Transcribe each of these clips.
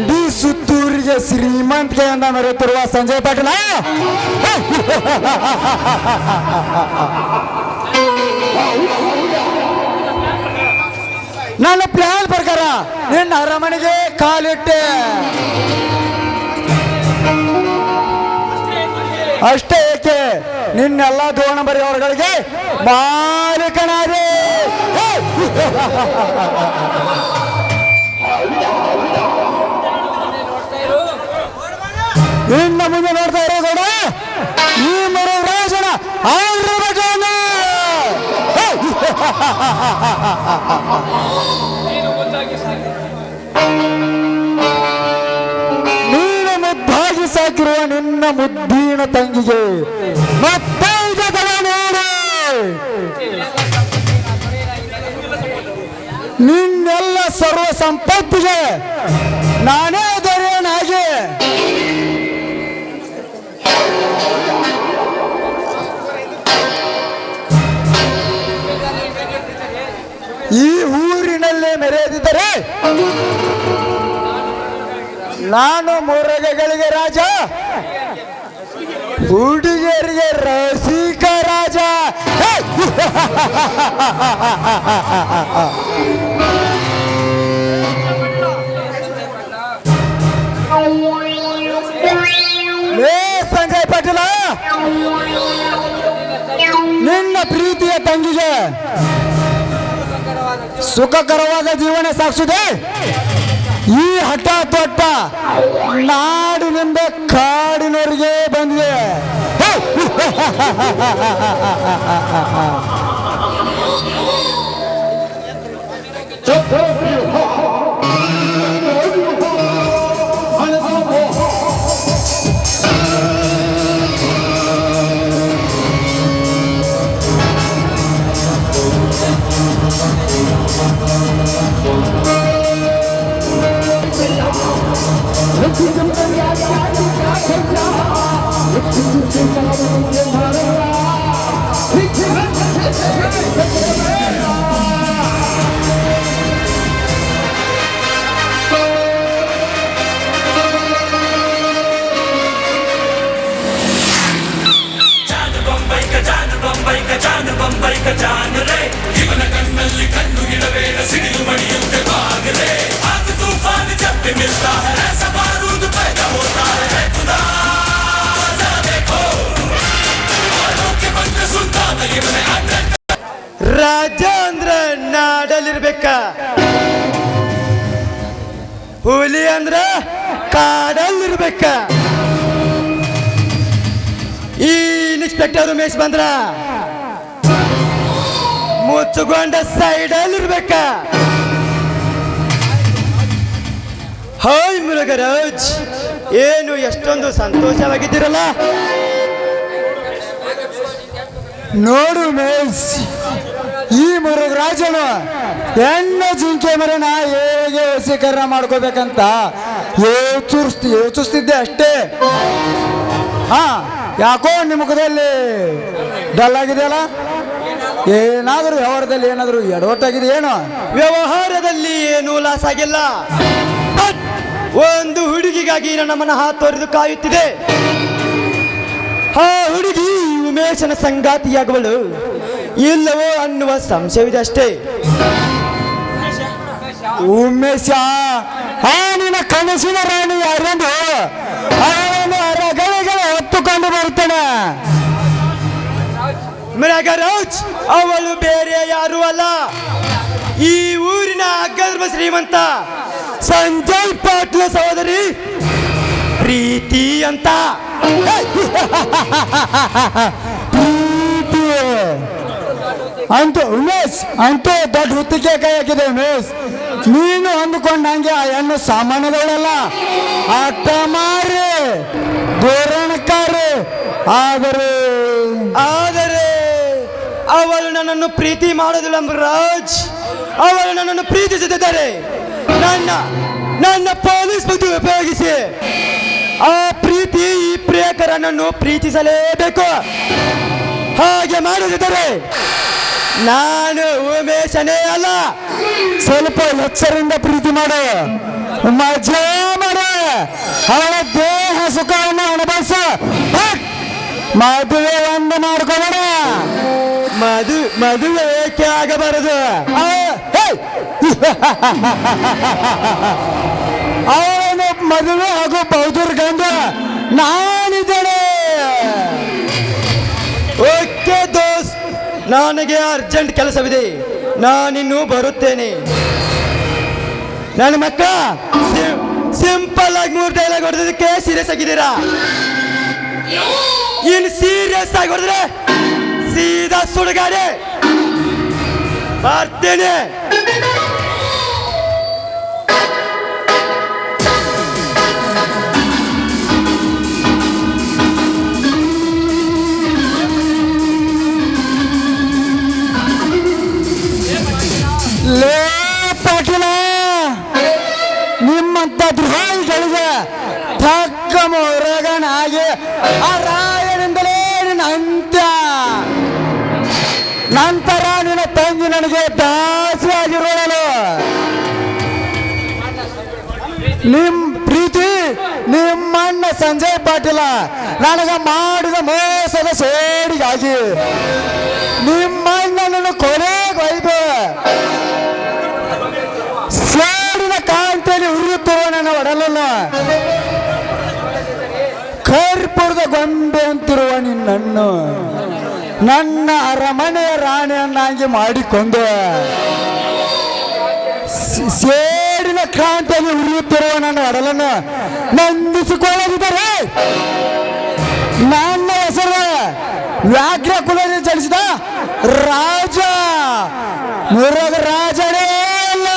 ಇಡೀ ಸುತ್ತೂರಿಗೆ ಶ್ರೀಮಂತಿಕೆಯಿಂದ ಮೆರೆಯುತ್ತಿರುವ ಸಂಜಯ್ ಪಾಟೀಲ ನನ್ನ ಪ್ಲಾನ್ ಪ್ರಕಾರ ನಿನ್ನ ಅರಮನೆಗೆ ಕಾಲಿಟ್ಟೆ. ಅಷ್ಟೇ ಏಕೆ, ನಿನ್ನೆಲ್ಲ ದೋಣ ಬರೆಯವರುಗಳಿಗೆ ಮಾಲೀಕನಾದೆ. ಇನ್ನು ಮುಂದೆ ನೋಡ್ತಾ ಇರೋದೋಣ ಈ ಮರ ರಾಜನ ನೀನು ಮುದ್ದಾಗಿ ಸಾಕಿರುವ ನಿನ್ನ ಮುದ್ದಿನ ತಂಗಿಗೆ ಮತ್ತೆ ನೋಡು. ನಿನ್ನೆಲ್ಲ ಸರ್ವ ಸಂಪತ್ತಿಗೆ ನಾನೇ ದೊರೆಯನಾಗಿ ಈ ಊರಿನಲ್ಲೇ ಮೆರೆಯದಿದ್ದರೆ ನಾನು ಮುರಗಗಳಿಗೆ ರಾಜ, ಹುಡುಗಿಯರಿಗೆ ರಸಿಕ ರಾಜ. ಸಂಜಯ್ ಪಾಟೀಲ, ನಿನ್ನ ಪ್ರೀತಿಯ ತಂಗಿಗೆ ಸುಖಕರವಾದ ಜೀವನ ಸಾಗಿಸುದೆ ಈ ಹಠ ತೊಟ್ಟ ನಾಡಿನಿಂದ ಕಾಡಿನವರಿಗೆ ಬಂದಿದೆ. ಇವನ ಕಣ್ಣಲ್ಲಿ ಕಣ್ಣು ಗಿಡಬೇಡ ಸಿಡಿಲು ಮಣಿಯುತ್ತೆ ಬಾಗಲೇ ಆಗ ತೂಫಾನ್ ಜब भी मिलता है ऐसा बारूद पैदा होता है खुदा देखो औरों के बंद सुल्तान ಇವನೇ ರಾಜ ಅಂದ್ರ ನಾಡಲಿರ್ಬೇಕ, ಹುಲಿ ಅಂದ್ರ ಕಾಡಲ್ಲಿರ್ಬೇಕ. ಈ ಇನ್ಸ್ಪೆಕ್ಟರ್ ಉಮೇಶ್ ಬಂದ್ರ ಮುಚ್ಚುಗೊಂಡ ಸೈಡಲ್ಲಿರ್ಬೇಕ. ಹಾಯ್ ಮುರುಘರಾಜ್, ಏನು ಎಷ್ಟೊಂದು ಸಂತೋಷವಾಗಿದ್ದೀರಲ್ಲ. ನೋಡು ಮೇಲ್ಸ್, ಈ ಮುರುಘರಾಜನು ಹೆಣ್ಣು ಜಿಂಕೆ ಮರನ ಹೇಗೆ ವಶೀಕರಣ ಮಾಡ್ಕೋಬೇಕಂತ ಯೋಚಿಸ್ತಿದ್ದೆ ಅಷ್ಟೇ. ಹಾ, ಯಾಕೋ ನಿಮ್ಮ ಮುಖದಲ್ಲಿ ಡಲ್ ಆಗಿದೆಯಲ್ಲ? ಏನಾದರೂ ವ್ಯವಹಾರದಲ್ಲಿ ಏನಾದರೂ ಎಡವಟ್ಟಾಗಿದೆ ಏನು? ವ್ಯವಹಾರದಲ್ಲಿ ಏನೂ ಲಾಸ್ ಆಗಿಲ್ಲ. ಒಂದು ಹುಡುಗಿಗಾಗಿ ನನ್ನ ಮನ ತೊರೆದು ಕಾಯುತ್ತಿದೆ. ಆ ಹುಡುಗಿ ಉಮೇಶನ ಸಂಗಾತಿಯಾಗುವಳು ಇಲ್ಲವೋ ಅನ್ನುವ ಸಂಶಯವಿದೆ ಅಷ್ಟೇ. ಉಮೇಶ ನಿನ್ನ ಕನಸಿನ ರಾಣಿ ಯಾರೆಂದು ಅವನು ಅರಗಳಿಗೆ ಹೊತ್ತುಕೊಂಡು ಬರುತ್ತಾನೆ. ಮೃಗರಾಜ್ ಅವಳು ಬೇರೆ ಯಾರು ಅಲ್ಲ, ಈ ಊರಿನ ಅಗ್ಗರ್ಭ ಶ್ರೀಮಂತ ಸಂಜಯ್ ಪಾಟೀಲ ಸಹೋದರಿ ಪ್ರೀತಿ ಅಂತ. ಪ್ರೀತಿ ಅಂತೂ ಉಮೇಶ್, ಅಂತೂ ದೊಡ್ಡ ಹುತ್ತಿಗೆ ಕೈ ಹಾಕಿದೆ ಉಮೇಶ್. ನೀನು ಅಂದುಕೊಂಡಂಗೆ ಆ ಹೆಣ್ಣು ಸಾಮಾನ್ಯಗಳಲ್ಲ, ಆಟ ಮಾರಿ ಧೋರಣಕಾರಿ. ಆದರೆ ಅವಳು ನನ್ನನ್ನು ಪ್ರೀತಿ ಮಾಡೋದಿಲ್ಲ ರಾಜ್. ಅವಳು ನನ್ನನ್ನು ಪ್ರೀತಿಸುತ್ತಿದ್ದಾರೆ. ನನ್ನ ಪೊಲೀಸ್ ಬುದ್ಧಿ ಉಪಯೋಗಿಸಿ ಆ ಪ್ರೀತಿ ಈ ಪ್ರಿಯಕರನನ್ನು ಪ್ರೀತಿಸಲೇಬೇಕು. ಹಾಗೆ ಮಾಡದಿದ್ದರೆ ನಾನು ಉಮೇಶನೇ ಅಲ್ಲ. ಸ್ವಲ್ಪ ಎಚ್ಚರಿಂದ ಪ್ರೀತಿ ಮಾಡು, ಮಜಾ ಮಾಡು, ಅವಳ ದೇಹ ಸುಖವನ್ನು ಅನುಭವಿಸು. ಮದುವೆ ಒಂದು ಮಾಡ್ಕೋಬೇಡ. ಮದುವೆ ಏಕೆ ಆಗಬಾರದು? ಅವನು ಮದುವೆ ಹಾಗೂ ಬೌದ್ಧರ ಗಂಡ ನಾನಿದ್ದೇನೆ. ಓಕೆ ದೋಸ್ತ್, ನನಗೆ ಅರ್ಜೆಂಟ್ ಕೆಲಸವಿದೆ, ನಾನಿನ್ನು ಬರುತ್ತೇನೆ. ನನ್ನ ಮಕ್ಕ ಸಿಂಪಲ್ ಆಗಿ 3 ಡೈಲಾಗ್ ಹೊಡೆದಕ್ಕೆ ಸೀರಿಯಸ್ ಆಗಿದ್ದೀರಾ. ಇನ್ನು ಸೀರಿಯಸ್ ಆಗಿ ಹೊಡೆದ್ರೆ ಸೀದಾ ಸುಡುಗಾಡೆ ಬರ್ತೇನೆ. ಲೇ ಪಾಟೀಲ, ನಿಮ್ಮಂತ ದ್ರೋಹಿಗಳಿಗೆ ತಕ್ಕ ಮೊರಗನಾಗಿ ಆ ರಾಯನಿಂದಲೇ ನಿನ್ನ ಅಂತ್ಯ. ನಂತರ ನಿನ್ನ ತಂಗಿ ನನಗೆ ದಾಸಿಯಾಗಿರೋಳು. ನಿಮ್ ಪ್ರೀತಿ ನಿಮ್ಮಣ್ಣ ಸಂಜಯ್ ಪಾಟೀಲ ನನಗೆ ಮಾಡಿದ ಮೋಸದ ಸೇಡಿಗಾಗಿ ನಿಮ್ಮಣ್ಣನನ್ನು ಕೊನೆಗೆ ಒಯ್ದು ಸೇಡಿನ ಕಾಂತಿಯಲ್ಲಿ ಉರಿಯುತ್ತಿರುವ ನನ್ನ ಒಡಲನ್ನು ಕರ್ಪೂರದ ಗೊಂಬೆ ಅಂತಿರುವ ನಿನ್ನನ್ನು ನನ್ನ ಅರಮನೆಯ ರಾಣಿಯನ್ನಾಗಿ ಮಾಡಿಕೊಂಡು ಸೇಡಿನ ಕ್ರಾಂತಿಯಲ್ಲಿ ಉರಿಯುತ್ತಿರುವ ನನ್ನ ಒಡಲನ್ನು ನಂದಿಸಿಕೊಳ್ಳದಿದ್ದರೆ ನನ್ನ ಹೆಸರು ವ್ಯಾಘ್ರ ಕುಲದಲ್ಲಿ ಜನಿಸಿದ ರಾಜ ಮುರಗ ರಾಜನೇ ಅಲ್ಲ.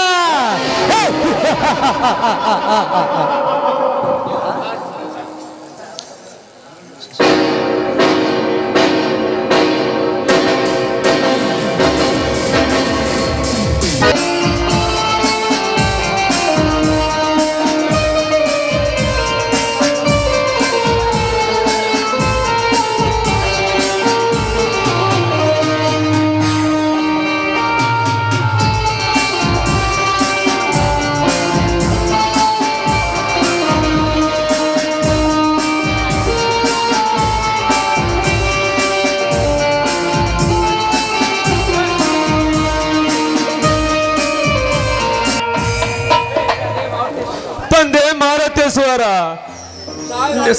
ತಂದೆ ಮಾರುತೇಶ್ವರ,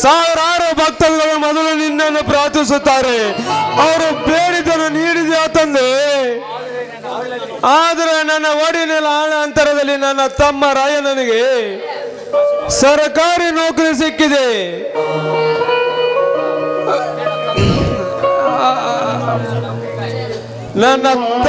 ಸಾವಿರಾರು ಭಕ್ತರುಗಳು ಮೊದಲು ನಿನ್ನನ್ನು ಪ್ರಾರ್ಥಿಸುತ್ತಾರೆ. ಅವರು ಬೇಡಿದನ್ನು ನೀಡಿದೆಯಾ ತಂದೆ? ಆದರೆ ನನ್ನ ಒಡಿನ ಆಳ ಅಂತರದಲ್ಲಿ ನನ್ನ ತಮ್ಮ ರಾಯಣ್ಣನಿಗೆ ಸರ್ಕಾರಿ ನೌಕರಿ ಸಿಕ್ಕಿದೆ. ನನ್ನ ಗೋವಿಂದ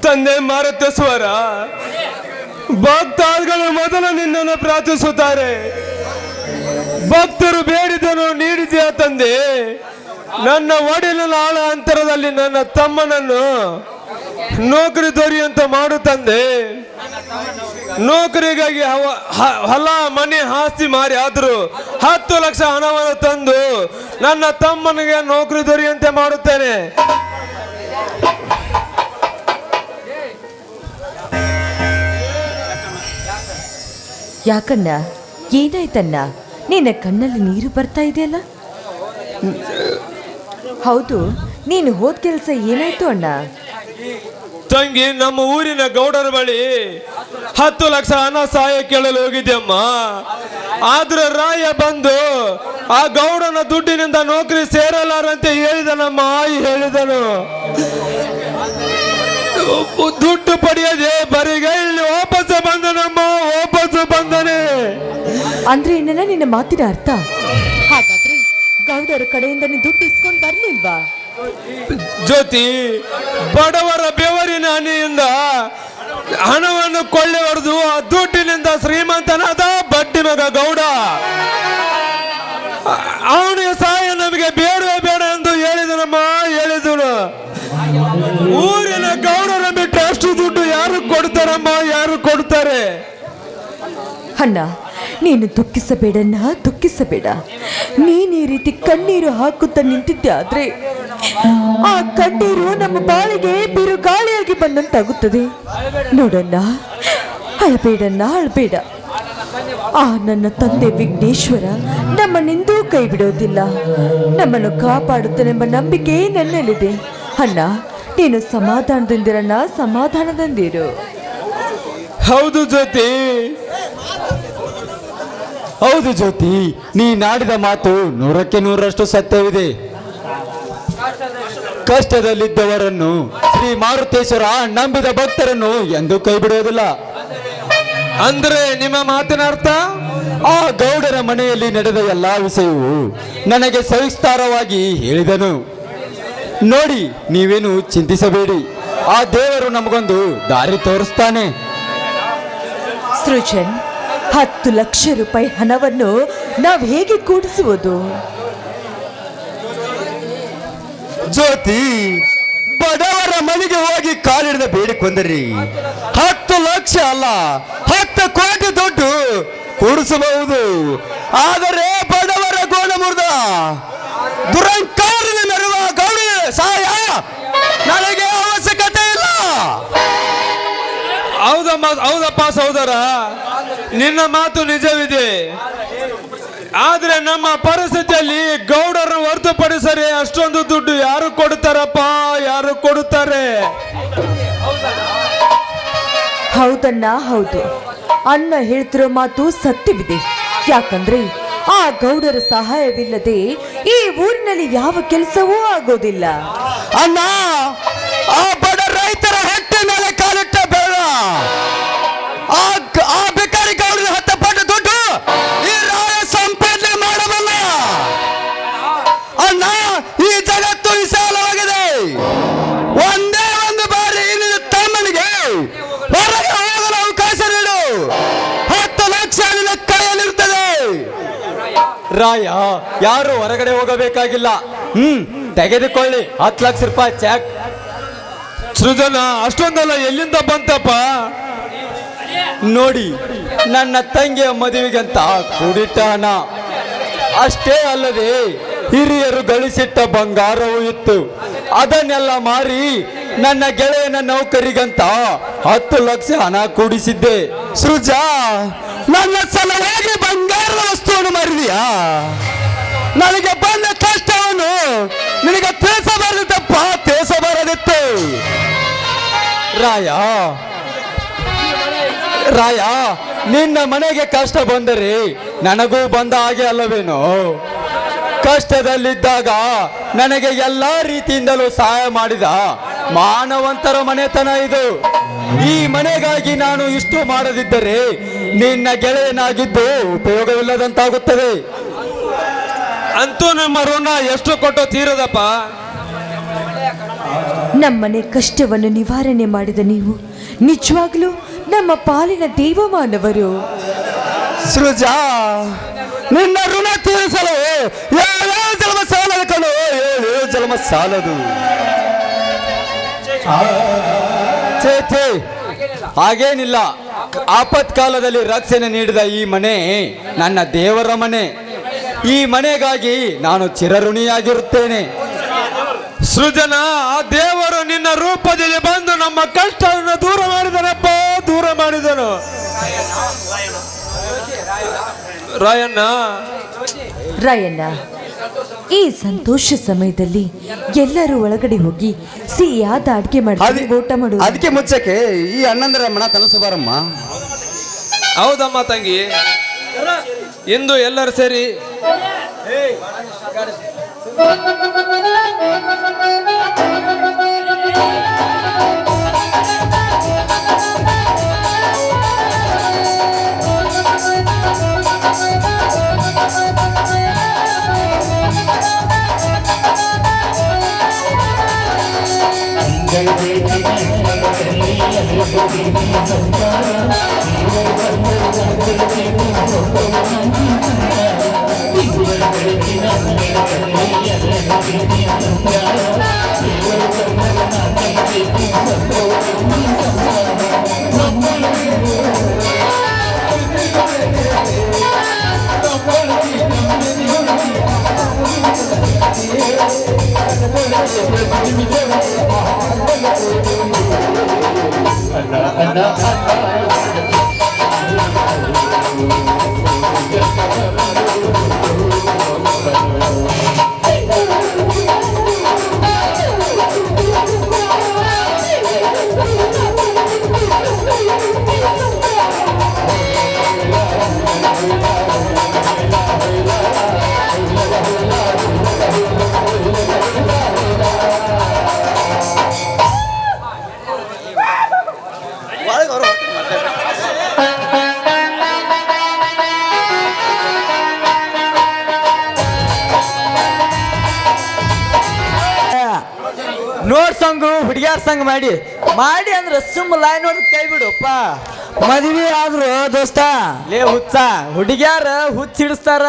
ತಂದೆ ಮಾರುತೇಶ್ವರ, ಭಕ್ತಾದಿಗಳು ಮೊದಲು ನಿನ್ನನ್ನು ಪ್ರಾರ್ಥಿಸುತ್ತಾರೆ. ಭಕ್ತರು ಬೇಡಿದನು ನೀಡಿದೆಯಾ ತಂದೆ. ನನ್ನ ಒಡೆಯನ ಆಳ ಅಂತರದಲ್ಲಿ ನನ್ನ ತಮ್ಮನನ್ನು ನೌಕರಿ ದೊರೆಯುವಂತೆ ಮಾಡು ತಂದೆ. ನೌಕರಿಗಾಗಿ ಹೊಲ ಮನೆ ಆಸ್ತಿ ಮಾರಿ ಆದರೂ 10 ಲಕ್ಷ ಹಣವನ್ನು ತಂದು ನನ್ನ ತಮ್ಮನಿಗೆ ನೌಕರಿ ದೊರೆಯುವಂತೆ ಮಾಡುತ್ತೇನೆ. ಯಾಕಣ್ಣ, ಏನಾಯ್ತಣ್ಣ? ನಿನ್ನ ಕಣ್ಣಲ್ಲಿ ನೀರು ಬರ್ತಾ ಇದೆಯಲ್ಲ? ಹೌದು, ನೀನು ಹೋದ ಕೆಲಸ ಏನಾಯ್ತು ಅಣ್ಣ? ತಂಗಿ, ನಮ್ಮ ಊರಿನ ಗೌಡರ ಬಳಿ 10 ಲಕ್ಷ ಹಣ ಸಹಾಯ ಕೇಳಲು ಹೋಗಿದ್ದೆಮ್ಮ. ಆದ್ರೆ ರಾಯ ಬಂದು ಆ ಗೌಡನ ದುಡ್ಡಿನಿಂದ ನೌಕರಿ ಸೇರಲಾರಂತೆ ಹೇಳಿದನಮ್ಮ. ಹೇಳಿದನು ದುಡ್ಡು ಪಡೆಯದೆ ಬರಿಗೈಲಿ ವಾಪಸ್ ಬಂದನಮ್ಮ. ವಾಪಸ್ ಬಂದನೆ ಅಂದ್ರೆ ಏನನ್ನ ನಿನ್ನ ಮಾತಿನ ಅರ್ಥ? ಹಾಗಾದ್ರೆ ಗೌಡರ ಕಡೆಯಿಂದ ನೀನು ದುಡ್ಡು ಇಸ್ಕೊಂಡು ಬರ್ಲಿಲ್ವಾ? ಜ್ಯೋತಿ, ಬಡವರ ಬೆವರಿನ ಹನಿಯಿಂದ ಹಣವನ್ನು ಕೊಳ್ಳೆ ಹೊಡೆದು ಆ ದುಡ್ಡಿನಿಂದ ಶ್ರೀಮಂತನಾದ ಬಡ್ಡಿ ಮಗ ಗೌಡ. ಅವನಿಗೆ ಸಹಾಯ ನಮಗೆ ಬೇಡವೇ ಬೇಡ ಎಂದು ಹೇಳಿದನಮ್ಮ. ಹೇಳಿದನು. ಊರಿನ ಗೌಡರ ಬಿಟ್ಟು ಅಷ್ಟು ದುಡ್ಡು ಯಾರು ಕೊಡ್ತಾರಮ್ಮ? ಯಾರು ಕೊಡ್ತಾರೆ? ಅಣ್ಣ, ನೀನು ದುಃಖಿಸಬೇಡಣ್ಣ, ದುಃಖಿಸಬೇಡ. ನೀನು ಈ ರೀತಿ ಕಣ್ಣೀರು ಹಾಕುತ್ತಾ ನಿಂತಿದ್ದೆ ಆದ್ರೆ ಆ ಕಣ್ಣೀರು ನಮ್ಮ ಬಾಳಿಗೆ ಬಿರುಗಾಳಿಯಾಗಿ ಬಂದಂತಾಗುತ್ತದೆ. ನೋಡಣ್ಣ, ಅಳಬೇಡಣ್ಣ, ಅಳಬೇಡ. ಆ ನನ್ನ ತಂದೆ ವಿಘ್ನೇಶ್ವರ ನಮ್ಮನ್ನೆಂದೂ ಕೈ ಬಿಡೋದಿಲ್ಲ. ನಮ್ಮನ್ನು ಕಾಪಾಡುತ್ತಾನೆಂಬ ನಂಬಿಕೆ ನನ್ನಲ್ಲಿದೆ. ಅಣ್ಣ, ನೀನು ಸಮಾಧಾನದಿಂದಿರಣ್ಣ, ಸಮಾಧಾನದಿಂದಿರು. ಹೌದು ಜ್ಯೋತಿ, ಹೌದು ಜ್ಯೋತಿ, ನೀ ನಾಡಿದ ಮಾತು 100ಕ್ಕೆ 100ರಷ್ಟು ಸತ್ಯವಿದೆ. ಕಷ್ಟದಲ್ಲಿದ್ದವರನ್ನು ಶ್ರೀ ಮಾರುತೇಶ್ವರ ನಂಬಿದ ಭಕ್ತರನ್ನು ಎಂದೂ ಕೈ ಬಿಡುವುದಿಲ್ಲ. ಅಂದ್ರೆ ನಿಮ್ಮ ಮಾತಿನ ಅರ್ಥ? ಆ ಗೌಡರ ಮನೆಯಲ್ಲಿ ನಡೆದ ಎಲ್ಲಾ ವಿಷಯವು ನನಗೆ ಸವಿಸ್ತಾರವಾಗಿ ಹೇಳಿದನು. ನೋಡಿ, ನೀವೇನು ಚಿಂತಿಸಬೇಡಿ. ಆ ದೇವರು ನಮಗೊಂದು ದಾರಿ ತೋರಿಸ್ತಾನೆ. ಸೃಜನ್, 10 ಲಕ್ಷ ರೂಪಾಯಿ ಹಣವನ್ನು ನಾವು ಹೇಗೆ ಕೂಡಿಸುವುದು? ಜ್ಯೋತಿ, ಬಡವರ ಮನೆಗೆ ಹೋಗಿ ಕಾಲಿಡಿದ ಬೇಡಿಕೊಂಡರಿ 10 ಲಕ್ಷ ಅಲ್ಲ 10 ಕೋಟಿ ದುಡ್ಡು ಕೂಡಿಸಬಹುದು. ಆದರೆ ಬಡವರ ಗೋಣ ಮುರಿದ ದುರಂಕಾರನ ಮೆರುವ ಗೌಡ ಸಹಾಯ ನನಗೆ ಅವಶ್ಯಕತೆ ಇಲ್ಲ. ಹೌದಪ್ಪ ಸಹೋದರ, ನಿನ್ನ ಮಾತು ನಿಜವಿದೆ. ಆದ್ರೆ ನಮ್ಮ ಪರಿಸ್ಥಿತಿಯಲ್ಲಿ ಗೌಡರನ್ನು ಹೊರತುಪಡಿಸರೆ ಅಷ್ಟೊಂದು ಕೊಡುತ್ತಾರೆ. ಹೌದಣ್ಣ, ಹೌದು. ಅಣ್ಣ ಹೇಳ್ತಿರೋ ಮಾತು ಸತ್ಯವಿದೆ. ಯಾಕಂದ್ರೆ ಆ ಗೌಡರ ಸಹಾಯವಿಲ್ಲದೆ ಈ ಊರಿನಲ್ಲಿ ಯಾವ ಕೆಲಸವೂ ಆಗೋದಿಲ್ಲ. ಅಣ್ಣ, ಆ ಬಡ ರೈತರ ಹೊಟ್ಟೆ ಮೇಲೆ ಕಾಲಿಟ್ಟ ಬೇಡ. ಆ ಬೇಕಾರಿ ಗೌಡರ ಹತ್ತಪಟ್ಟ ದುಡ್ಡು ಈ ರಾಯ ಸಂಪಾದನೆ ಮಾಡಬಲ್ಲ. ಅಣ್ಣ, ಈ ಜಗತ್ತು ವಿಶಾಲವಾಗಿದೆ. ಒಂದೇ ಒಂದು ಬಾರಿ ನಿನ್ನ ತಮ್ಮನಿಗೆ ಹೊರಗೆ ಹೋಗಲು ಅವಕಾಶ ನೀಡು. 10 ಲಕ್ಷ ನಿನ್ನ ಕೈಯಲ್ಲಿರುತ್ತದೆ. ರಾಯ, ಯಾರು ಹೊರಗಡೆ ಹೋಗಬೇಕಾಗಿಲ್ಲ. ತೆಗೆದುಕೊಳ್ಳಿ 10 ಲಕ್ಷ ರೂಪಾಯಿ ಚೆಕ್. ಸೃಜನ, ಅಷ್ಟೊಂದಲ್ಲ ಎಲ್ಲಿಂದ ಬಂತಪ್ಪ? ನೋಡಿ, ನನ್ನ ತಂಗಿಯ ಮದುವೆಗಂತ ಕೂಡಿಟ್ಟ ಹಣ. ಅಷ್ಟೇ ಅಲ್ಲದೆ ಹಿರಿಯರು ಗಳಿಸಿಟ್ಟ ಬಂಗಾರವೂ ಇತ್ತು. ಅದನ್ನೆಲ್ಲ ಮಾರಿ ನನ್ನ ಗೆಳೆಯನ ನೌಕರಿಗಂತ 10 ಲಕ್ಷ ಹಣ ಕೂಡಿಸಿದ್ದೆ. ಸೃಜಾ, ನನ್ನ ಸಲುವಾಗಿ ಬಂಗಾರದ ವಸ್ತುವನ್ನು ಮಾರಿದೀಯಾ? ನನಗೆ ಬಂದ ಕಷ್ಟವನ್ನು ನಿನಗೆ ತಿಳಿಸಬಾರದಪ್ಪ, ತಿಳಿಸಬಾರದಿತ್ತು. ರಾಯ, ನಿನ್ನ ಮನೆಗೆ ಕಷ್ಟ ಬಂದರೆ ನನಗೂ ಬಂದ ಹಾಗೆ ಅಲ್ಲವೇನೋ? ಕಷ್ಟದಲ್ಲಿದ್ದಾಗ ನನಗೆ ಎಲ್ಲಾ ರೀತಿಯಿಂದಲೂ ಸಹಾಯ ಮಾಡಿದ ಮಾನವಂತರ ಮನೆತನ ಇದು. ಈ ಮನೆಗಾಗಿ ನಾನು ಇಷ್ಟು ಮಾಡದಿದ್ದರೆ ನಿನ್ನ ಗೆಳೆಯನಾಗಿದ್ದು ಉಪಯೋಗವಿಲ್ಲದಂತಾಗುತ್ತದೆ. ಅಂತೂ ನಮ್ಮ ಋಣ ಎಷ್ಟು ಕೊಟ್ಟು ತೀರದಪ್ಪ. ನಮ್ಮನೆ ಕಷ್ಟವನ್ನು ನಿವಾರಣೆ ಮಾಡಿದ ನೀವು ನಿಜವಾಗ್ಲೂ ನಮ್ಮ ಪಾಲಿನ ದೇವಮಾನವರು. ಸೃಜಾ, ನಿನ್ನ ಋಣ ತೀರಿಸಲು 7 ಜನ್ಮ ಸಾಲದು ಕಣೋ, 7 ಜನ್ಮ ಸಾಲದು. ಛೇ, ಹಾಗೇನಿಲ್ಲ. ಆಪತ್ಕಾಲದಲ್ಲಿ ರಕ್ಷಣೆ ನೀಡಿದ ಈ ಮನೆ ನನ್ನ ದೇವರ ಮನೆ. ಈ ಮನೆಗಾಗಿ ನಾನು ಚಿರಋಣಿಯಾಗಿರುತ್ತೇನೆ. ಸೃಜನ, ಆ ದೇವರು ನಿನ್ನ ರೂಪದಲ್ಲಿ ಬಂದು ನಮ್ಮ ಕಷ್ಟವನ್ನು ದೂರ ಮಾಡಿದನಪ್ಪ, ದೂರ ಮಾಡಿದನು. ರಾಯಣ್ಣ, ಈ ಸಂತೋಷ ಸಮಯದಲ್ಲಿ ಎಲ್ಲರೂ ಒಳಗಡೆ ಹೋಗಿ ಸಿಹಿಯಾದ ಅಡ್ಗೆ ಮಾಡಿ ಊಟ ಮಾಡುವ. ಅದಕ್ಕೆ ಮುಚ್ಚಕ್ಕೆ ಈ ಅಣ್ಣಂದರ ಮನ ತನಸಬಾರಮ್ಮ. ಹೌದಮ್ಮ ತಂಗಿ, ಇಂದು ಎಲ್ಲರೂ ಸೇರಿ ನೋಡ್ ಸಂಘ ಹುಡುಗಿಯಾರ ಸಂಘ ಮಾಡಿ ಅಂದ್ರೆ ಸುಮ್ಮ ಲೈನ್ ನೋಡ್ ಕೈ ಬಿಡುಪ್ಪ. ಮದುವೆ ಆದ್ರು ದೋಸ್ತ, ಲೇ ಹುಚ್ಚ, ಹುಡುಗಿಯಾರ ಹುಚ್ಚ ಹಿಡಿಸ್ತಾರ,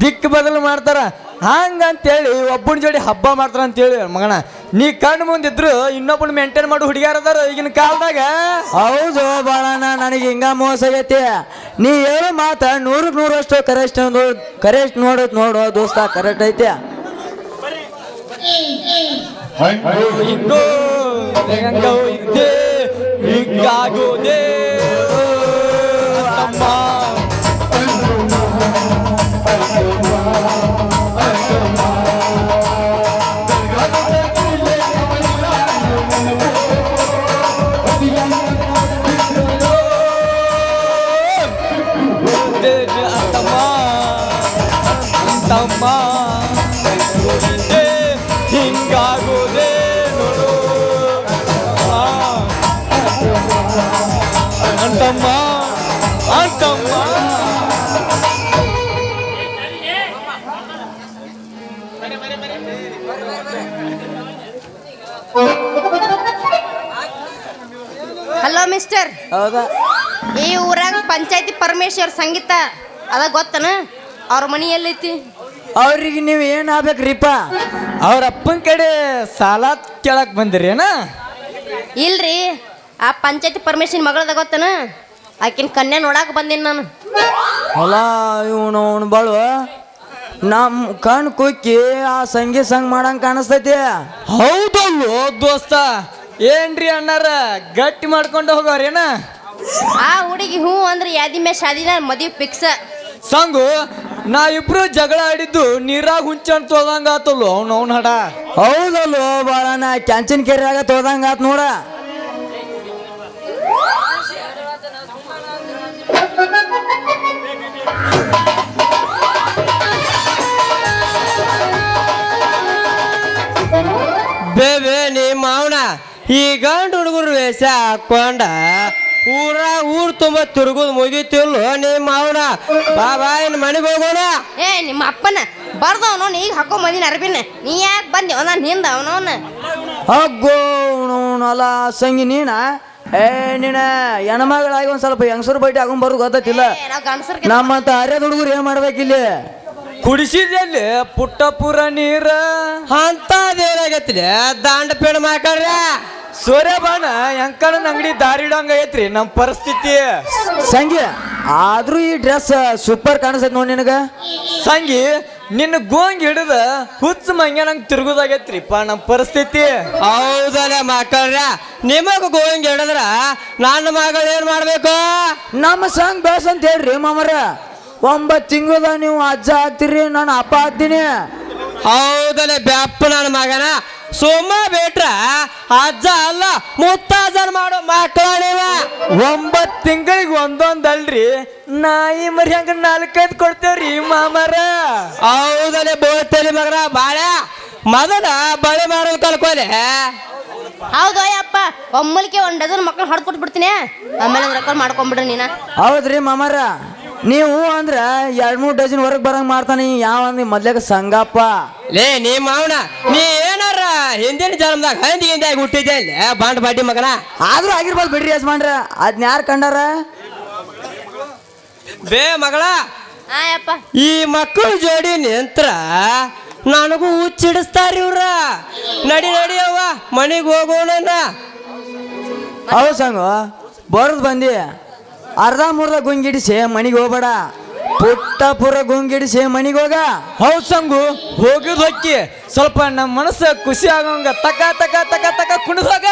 ದಿಕ್ ಬದಲು ಮಾಡ್ತಾರ. ಹಂಗಂತೇಳಿ ಒಬ್ಬನ ಜೋಡಿ ಹಬ್ಬ ಮಾಡ್ತಾರ ಅಂತೇಳಿ ಮಗನ, ನೀ ಕಣ್ಣು ಮುಂದಿದ್ರು ಇನ್ನೊಬ್ಬನ ಮೇಂಟೈನ್ ಮಾಡೋ ಹುಡುಗಿಯಾರ ಅದಾರ ಈಗಿನ ಕಾಲದಾಗ. ಹೌದು ಬಾಳಣ್ಣ, ನನಗೆ ಹಿಂಗ ಮೋಸ ಆಗೈತಿ. ನೀ ಹೇಳೋ ಮಾತ 100ಕ್ಕೆ 100ರಷ್ಟು ಕರೆಕ್ಟ್ ನೋಡೋ ದೋಸ್ತ, ಕರೆಕ್ಟ್ ಐತೆ. ಹಿಂಗಾಗೋದೇ ತಮ್ಮ. ಹಿಂದೆ ಹಿಂಗಾಗೋದೆ ನೋಡು ಅಂತಮ್ಮ ಅಂತಮ್ಮ. ಹಲೋ ಮಿಸ್ಟರ್, ಹೌದಾ? ಈ ಊರಾಗ ಪಂಚಾಯತಿ ಪರಮೇಶ್ವರ್ ಸಂಗೀತ ಅದ ಗೊತ್ತನ? ಅವ್ರ ಮನಿ ಎಲ್ಲೈತಿ? ಅವ್ರಿಗೆ ನೀವು ಏನು ಆಗ್ಬೇಕ್ರಿಪ್ಪ? ಅವ್ರ ಅಪ್ಪನ ಕಡೆ ಸಾಲ ಕೇಳಕ್ ಬಂದಿರೇನ? ಇಲ್ರಿ, ಆ ಪಂಚಾಯತಿ ಪರಮೇಶ್ವರ್ ಮಗಳದ ಗೊತ್ತನ? ಆಕಿನ ಕನ್ಯಾ ನೋಡಾಕ ಬಂದೀನಿ ನಾನು. ಅಲ್ಲ ಇವನು ಬಾಳು ನಮ್ಮ ಕಣ್ ಕುಕ್ಕಿ ಆ ಸಂಗೀತ ಸಂಗ್ ಮಾಡಂಗ್ ಕಾಣಿಸ್ತೈತಿ. ಹೌದಲ್ವ ದೋಸ್ತ? ಏನ್ರಿ ಅಣ್ಣಾರ ಗಟ್ಟಿ ಮಾಡ್ಕೊಂಡು ಹೋಗೋರೇನ? ಆ ಹುಡುಗಿ ಹೂ ಅಂದ್ರೆ ಯಾದಿ ಮೇ ಶಾದಿನ ಮದುವೆ ಫಿಕ್ಸ್. ಸಂಗು ನಾ ಇಬ್ರು ಜಗಳ ಆಡಿದ್ದು ನೀರಾಗ ಹುಂಚನ್ ತೋದಂಗ ಆತಲ್ವ ಅವ್ನ ಹಡ. ಹೌದಲ್ವ ಬಾಳ ನಾ ಕ್ಯಾಂಚಿನ ಕೆರೆಯಾಗ ತೋದಂಗ ಆತ್ ನೋಡ. ಬೇಬೆ ನಿಮ್ಮ ಅವನ ಈ ಗಂಡು ಹುಡುಗರು ವೇಷ ಹಾಕೊಂಡ ಊರ್ ತುಂಬ ತಿರುಗುದು ಮುಗಿತಿಲ್ಲು ನಿಮ್ಮ ಅವನ. ಬಾಬಾ ಇನ್ ಮನೆಗೆ ಹೋಗೋಣ. ಏ ನಿಮ್ಮ ಅಪ್ಪನ ಬರ್ದವನು ಈಗ ಹಾಕೋ ಮದಿನ ಅರ್ಬಿನ ನೀ ಯಾಕೆ ಬಂದಿ ನಾನು ಹಿಂದ ಅವನವನ. ಅಗ್ಗೋ ಅಲ್ಲ ಸಂಗಿ ನೀನ ಏ ನೀನ ಹೆಣ್ಮಗಳಾಗಿ ಒಂದ್ ಸ್ವಲ್ಪ ಹೆಂಗಸರು ಬೈಟಿ ಹಾಕೊಂಡ್ ಬರೋದು ಗೊತ್ತಿಲ್ಲ. ನಾವು ಗಂಡಸರ್ ನಮ್ಮಂತ ಅರ್ಯದ ಹುಡುಗರು ಏನ್ ಮಾಡ್ಬೇಕಿಲ್ಲಿ? ಕುಡಿಸಿದಲ್ಲಿ ಪುಟ್ಟ ಪುರ ನೀರ ಅಂತದೇನಾಗೈತಿಲೆ ದಾಂಡ ಪೇಡ ಮಾಡ್ರಿ. ಸೂರ್ಯಬಾನ ಎಂಕನ ಅಂಗಡಿ ದಾರಿ ಇಡಂಗ ಐತ್ರಿ ನಮ್ ಪರಿಸ್ಥಿತಿ. ಸಂಗಿ ಆದ್ರೂ ಈ ಡ್ರೆಸ್ ಸೂಪರ್ ಕಾಣಿಸ್ತೈತಿ ನೋಡಿ ನಿನಗ. ಸಂಗಿ ನಿನ್ನ ಗೋಂಗ್ ಹಿಡಿದ ಹುಚ್ಚ ಮಂಗ್ಯಾನಂಗ್ ತಿರುಗುದಾಗೈತ್ರಿಪ್ಪ ನಮ್ ಪರಿಸ್ಥಿತಿ. ಹೌದಲ್ಲ ಮಕ್ಕಳ್ರ, ನಿಮಗ ಗೋವಿಂಗ್ ಹೇಳಿದ್ರ ನನ್ನ ಮಗಳು ಏನ್ ಮಾಡ್ಬೇಕು? ನಮ್ಮ ಸಂಗ್ ಬೇಸ್ ಅಂತ ಹೇಳ್ರಿ ಮಾಮರ. 9 ತಿಂಗಳದ ನೀವು ಅಜ್ಜ ಆಗ್ತೀರಿ, ನಾನು ಅಪ್ಪ ಆಗ್ತೀನಿ. ಹೌದಲ್ಲ ಬ್ಯಾಪ್ಪ ನನ್ನ ಮಗನ ಸುಮ್ಮ ಬೇಟ್ರ ಅಜ್ಜ ಅಲ್ಲ ಮುತ್ತಾಜನ್ ಮಾಡೋ ಮಕ್ಕಳ ನೀವ. 9 ತಿಂಗಳಿಗೆ ಒಂದೊಂದಲ್ರಿ, ನಾಯಿ ಮರಿ ಹಂಗ 4-5 ಕೊಡ್ತೇವ್ರಿ ಮಾಮರ. ಹೌದಲ್ಲ ಬೋಳ್ತೇಲಿ ಮಗನ ಬಾಳ ಮೊದಲ ಬಳೆ ಮಾಡೋದು ಕಲ್ಕೊಲೆ. ಹೌದು ಅಯ್ಯಪ್ಪ, ಒಮ್ಮಲಿಗೆ 1 ಡಜನ್ ಮಕ್ಕಳು ಹೊಡೆದು ಕೊಟ್ಬಿಡ್ತೀನಿ, ಆಮೇಲೆ ರೆಕಾರ್ಡ್ ಮಾಡ್ಕೊಂಬಿಡ್ರಿ ನೀನ. ಹೌದ್ರಿ ಮಾಮರ, ನೀವು ಅಂದ್ರ 2-3 ಡಜನ್ ಹೊರಗೆ ಬರಂಗ್ ಮಾಡ್ತಾನೆ. ಯಾವ ಮೊದ್ಲಾಗ ಸಂಗಪ್ಪ ಲೇ ನಿಮ್ಮ ಅವನ ನೀ ಏನಾರ ಹಿಂದಿನ ಜನ್ಮದಾಗ ಹಂದಿಗಿಂದಾಗಿ ಹುಟ್ಟಿದ್ದೆ ಇಲ್ಲಿ ಬಾಂಡ್ ಬಾಡಿ ಮಗನ. ಆದ್ರೂ ಆಗಿರ್ಬೋದು ಬಿಡ್ರಿ ಯಜಮಾನ್ರ, ಅದ್ನ ಯಾರು ಕಂಡಾರ? ಬೇ ಮಗಳ, ಆಯಪ್ಪ ಈ ಮಕ್ಕಳು ಜೋಡಿ ನಿಂತ್ರ ನನಗೂ ಹುಚ್ಚಿಡಿಸ್ತಾರ ಇವ್ರ. ನಡಿ ನಡಿ ಅವ್ವ ಮನೆಗೆ ಹೋಗೋಣ. ಹೌದು ಸಂಗು ಬರೋದು ಬಂದಿ, ಅರ್ಧ ಮುರ್ಧ ಗುಂಗಿಡಿಸಿ ಮನಿಗೆ ಹೋಗ್ಬೇಡ, ಪುಟ್ಟ ಪುರ ಗುಂಗಿಡಿಸಿ ಮನಿಗೆ ಹೋಗ. ಹೌದು ಸಂಗು ಹೋಗಿದ್ ಹೊಕ್ಕಿ, ಸ್ವಲ್ಪ ನಮ್ಮ ಮನಸ್ಸು ಖುಷಿ ಆಗೋಂಗ ತಕ ತಕ ತಕ ತಕ ಕುಣಿದೋಗ.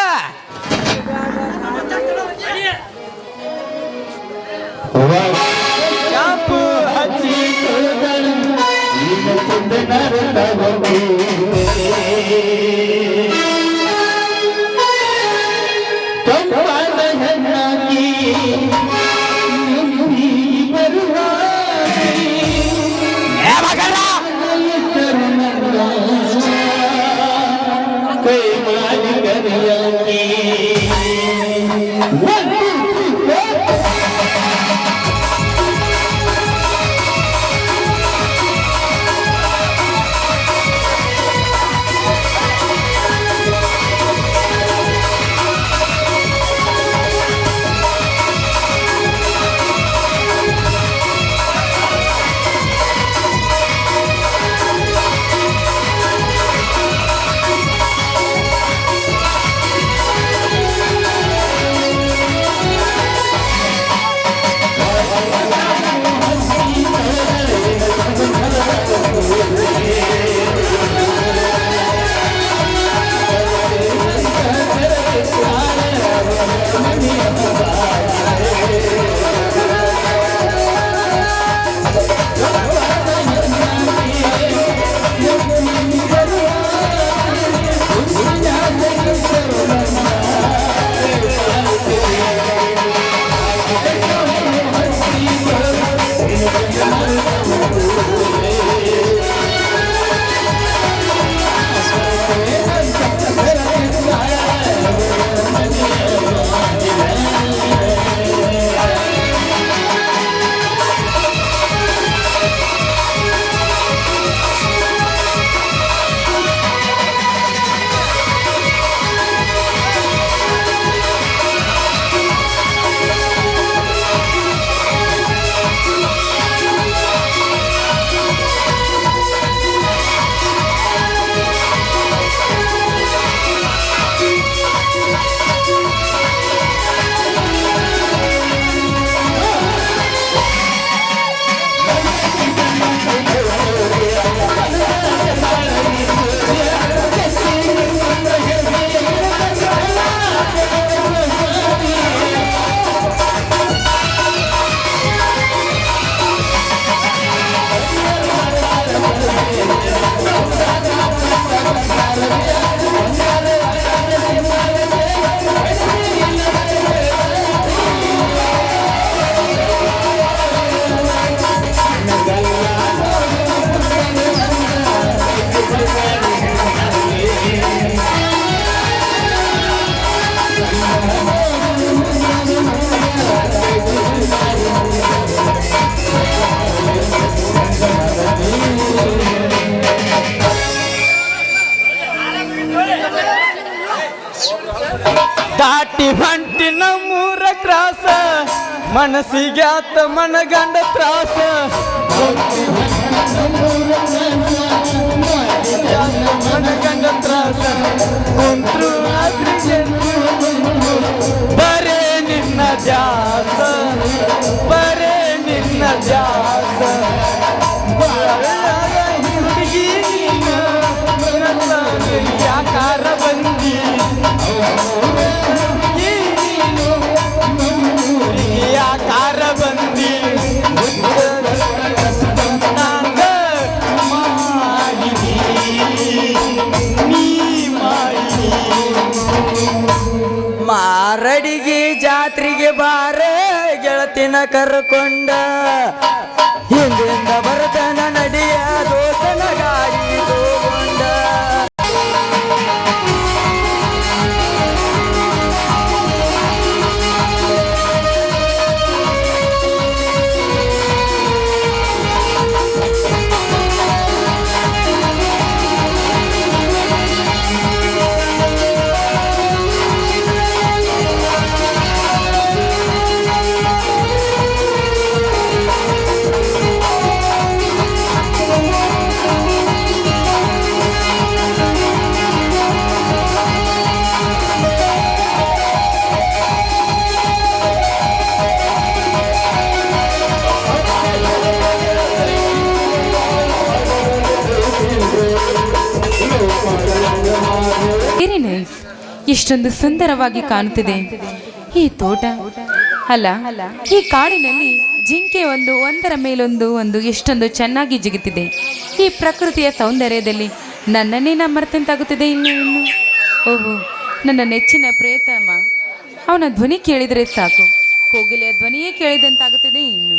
ದಾಟಿ ಹೊಂಟಿ ನಮ್ಮೂರ ಕ್ರಾಸ ಮನಸ್ಸಿಗೆ ಆತ ಮನಗಂಡ ತ್ರಾಸ ಮನಗಂಡ ತ್ರಾಸ ಕುಂತ್ರು ಬರೇ ನಿನ್ನ ದ್ಯಾಸ ಬರೇ ನಿನ್ನ ದ್ಯಾಸ ಹುಡುಗಿ ಯಾಕಾರ ಬಂದಿ ಯಾಕಾರ ಬಂದಿ ಮಾರಡಿಗೆ ಜಾತ್ರೆಗೆ ಬಾರ ಗೆಳತಿನ ಕರ್ಕೊಂಡ ಹಿಂದಿಂದ ಬರತನ ನಡಿಯ ದೋಸನ ಗಾಡಿ ತಗೊಂಡ ಎಷ್ಟೊಂದು ಸುಂದರವಾಗಿ ಕಾಣುತ್ತಿದೆ ಈ ತೋಟ. ಅಲ್ಲ, ಈ ಕಾಡಿನಲ್ಲಿ ಜಿಂಕೆ ಒಂದರ ಮೇಲೊಂದು ಎಷ್ಟೊಂದು ಚೆನ್ನಾಗಿ ಜಿಗುತ್ತಿದೆ. ಈ ಪ್ರಕೃತಿಯ ಸೌಂದರ್ಯದಲ್ಲಿ ನನ್ನನ್ನೇ ಮರೆತಂತಾಗುತ್ತಿದೆ. ಇನ್ನು ಓಹೋ, ನನ್ನ ನೆಚ್ಚಿನ ಪ್ರೇತಮ, ಅವನ ಧ್ವನಿ ಕೇಳಿದರೆ ಸಾಕು, ಕೋಗಿಲೆಯ ಧ್ವನಿಯೇ ಕೇಳಿದಂತಾಗುತ್ತದೆ. ಇನ್ನು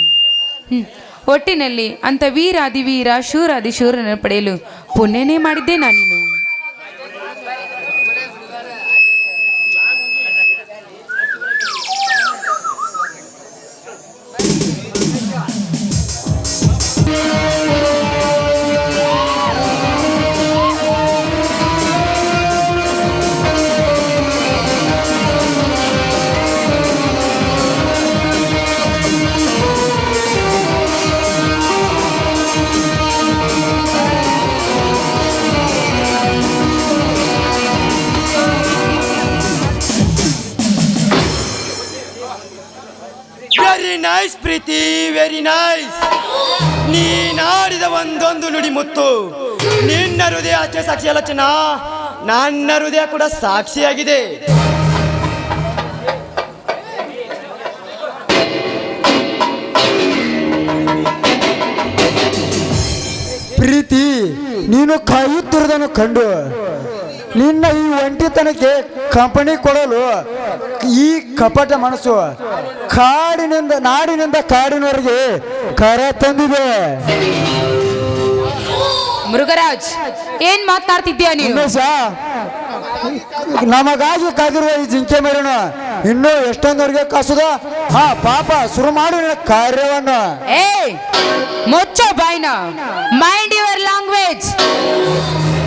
ಒಟ್ಟಿನಲ್ಲಿ ಅಂತ ವೀರಾದಿವೀರ ಶೂರಾದಿಶೂರನ ಪಡೆಯಲು ಪುಣ್ಯನೇ ಮಾಡಿದ್ದೆ ನಾನಿನ್ನು. ವೆರಿ ನೈಸ್ ಪ್ರೀತಿ, ವೆರಿ ನೈಸ್. ನೀನಾಡಿದ ಒಂದೊಂದು ನುಡಿ ಮುತ್ತು, ನಿನ್ನ ಹೃದಯ ಅಚ್ಚ ಸಾಕ್ಷಿ ಲಕ್ಷಣ, ನನ್ನ ಹೃದಯ ಕೂಡ ಸಾಕ್ಷಿಯಾಗಿದೆ. ಪ್ರೀತಿ, ನೀನು ಕಾಯುತ್ತಿರುವುದನ್ನು ಕಂಡು ನಿನ್ನ ಈ ಒಂಟಿತನಕ್ಕೆ ಕಂಪನಿ ಕೊಡಲು ಈ ಕಪಟ ಮನಸ್ಸು ನಾಡಿನಿಂದ ಕಾಡಿನವರೆಗೆ ಕರ ತಂದಿದೆ. ಮೃಗರಾಜ್, ಏನ್ ಮಾತನಾಡ್ತಿದ್ಯಾ ನೀನು? ನಮಗಾಗಿ ಕಾದಿರುವ ಈ ಜಿಂಕೆ ಮೇರಣ ಇನ್ನೂ ಎಷ್ಟೊಂದವರೆಗೆ ಕಾಸುದ. ಹಾ ಪಾಪ, ಶುರು ಮಾಡು ನಿನ್ನ ಕಾರ್ಯವನ್ನು. ಏ ಮುಚ್ಚೋ ಬಾಯ್ನ, ಮೈಂಡ್ ಯುವರ್ ಲ್ಯಾಂಗ್ವೇಜ್,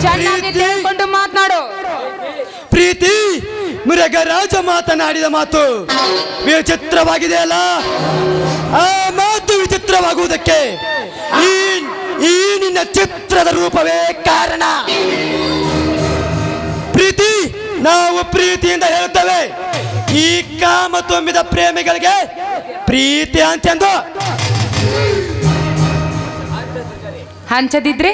ಚೆನ್ನಾಗಿ ತಿಳ್ಕೊಂಡು ಮಾತನಾಡು. ಪ್ರೀತಿ, ಮೃಗರಾಜ ಮಾತನಾಡಿದ ಮಾತು ವಿಚಿತ್ರವಾಗಿದೆ ಅಲ್ಲ. ಆ ಮಾತು ವಿಚಿತ್ರವಾಗುವುದಕ್ಕೆ ಈ ನಿನ್ನ ಚಿತ್ರದ ರೂಪವೇ ಕಾರಣ. ಪ್ರೀತಿ, ನಾವು ಪ್ರೀತಿಯಿಂದ ಹೇಳುತ್ತೇವೆ, ಈ ಕಾಮ ತುಂಬಿದ ಪ್ರೇಮಿಗಳಿಗೆ ಪ್ರೀತಿ ಅಂತೆಂದು. ಹಂಚದಿದ್ರೆ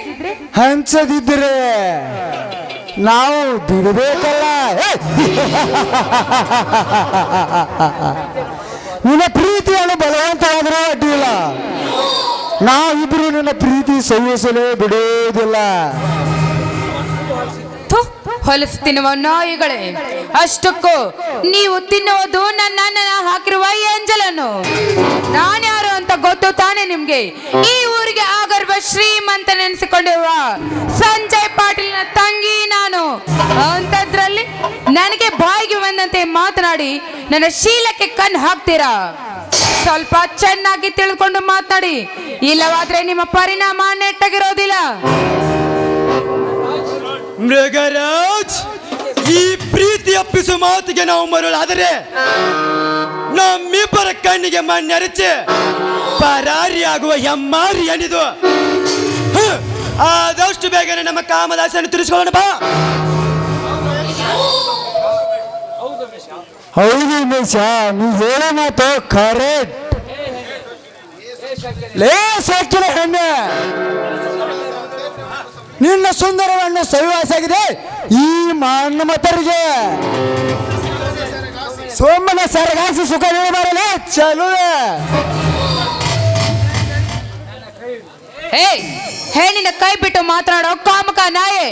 ನಾವು ಬಿಡಬೇಕಲ್ಲ. ನಿನ್ನ ಪ್ರೀತಿಯನ್ನು ಬಲವಂತವಾದರೂ ಅಡ್ಡಿಲ್ಲ, ನಾವಿಬ್ರು ನಿನ್ನ ಪ್ರೀತಿ ಸಹಿಸಲೇ ಬಿಡುವುದಿಲ್ಲ. ಹೊಲಸು ತಿನ್ನುವ ನಾಯಿಗಳೇ, ಅಷ್ಟಕ್ಕೂ ನೀವು ತಿನ್ನುವುದು ನನ್ನ ಹಾಕಿರುವ ಎಂಜಲನ್ನು. ನಾನ್ಯಾರು ಅಂತ ಗೊತ್ತು ತಾನೇ ನಿಮ್ಗೆ? ಈ ಊರಿಗೆ ಆಗರ್ವ ಶ್ರೀಮಂತ ನೆನೆಸಿಕೊಂಡಿರುವ ಸಂಜಯ್ ಪಾಟೀಲ್ನ ತಂಗಿ ನಾನು. ಅಂತದ್ರಲ್ಲಿ ನನಗೆ ಬಾಯಿಗೆ ಬಂದಂತೆ ಮಾತನಾಡಿ ನನ್ನ ಶೀಲಕ್ಕೆ ಕಣ್ಣು ಹಾಕ್ತೀರಾ? ಸ್ವಲ್ಪ ಚೆನ್ನಾಗಿ ತಿಳ್ಕೊಂಡು ಮಾತನಾಡಿ, ಇಲ್ಲವಾದ್ರೆ ನಿಮ್ಮ ಪರಿಣಾಮ ನೆಟ್ಟಗಿರೋದಿಲ್ಲ. ಮೃಗರಾಜ್, ಈ ಪ್ರೀತಿಯ ತಪ್ಪಿಸುವ ಮಾತಿಗೆ ನಾವು ಮರುಳಾದರೆ ನಮ್ಮಿಬ್ಬರ ಕಣ್ಣಿಗೆ ಮಣ್ಣೆರಚಿ ಪರಾರಿಯಾಗುವ ಹೆಮ್ಮಾರಿ ಎನಿದು ಆದಷ್ಟು ಬೇಗನೆ ನಮ್ಮ ಕಾಮದಾಸನ್ನು ತಿಳಿಸ್ಕೊಳ್ಳೋಣ ಬಾ. ಹೌದು ಉಮೇಶ, ನೀ ಹೇಳೋ ಮಾತು ಕರೆಕ್ಟ್. ಲೇ ಸಾಕಿನ ಹೆಣ್ಣೆ, ನಿನ್ನ ಸುಂದರವನ್ನು ಸವಿವಾಸಾಗಿದೆ ಈ ಮನ್ಮಥರಿಗೆ. ಸೋಮನ ಸರಗಾಸಿ ಸುಖ ನೀಡಬಾರಲ್ಲ ಚಲುವೆ. ಏಯ್, ಹೆಣ್ಣಿನ ಕೈ ಬಿಟ್ಟು ಮಾತನಾಡೋ ಕಾಮಕ ನಾಯೆ.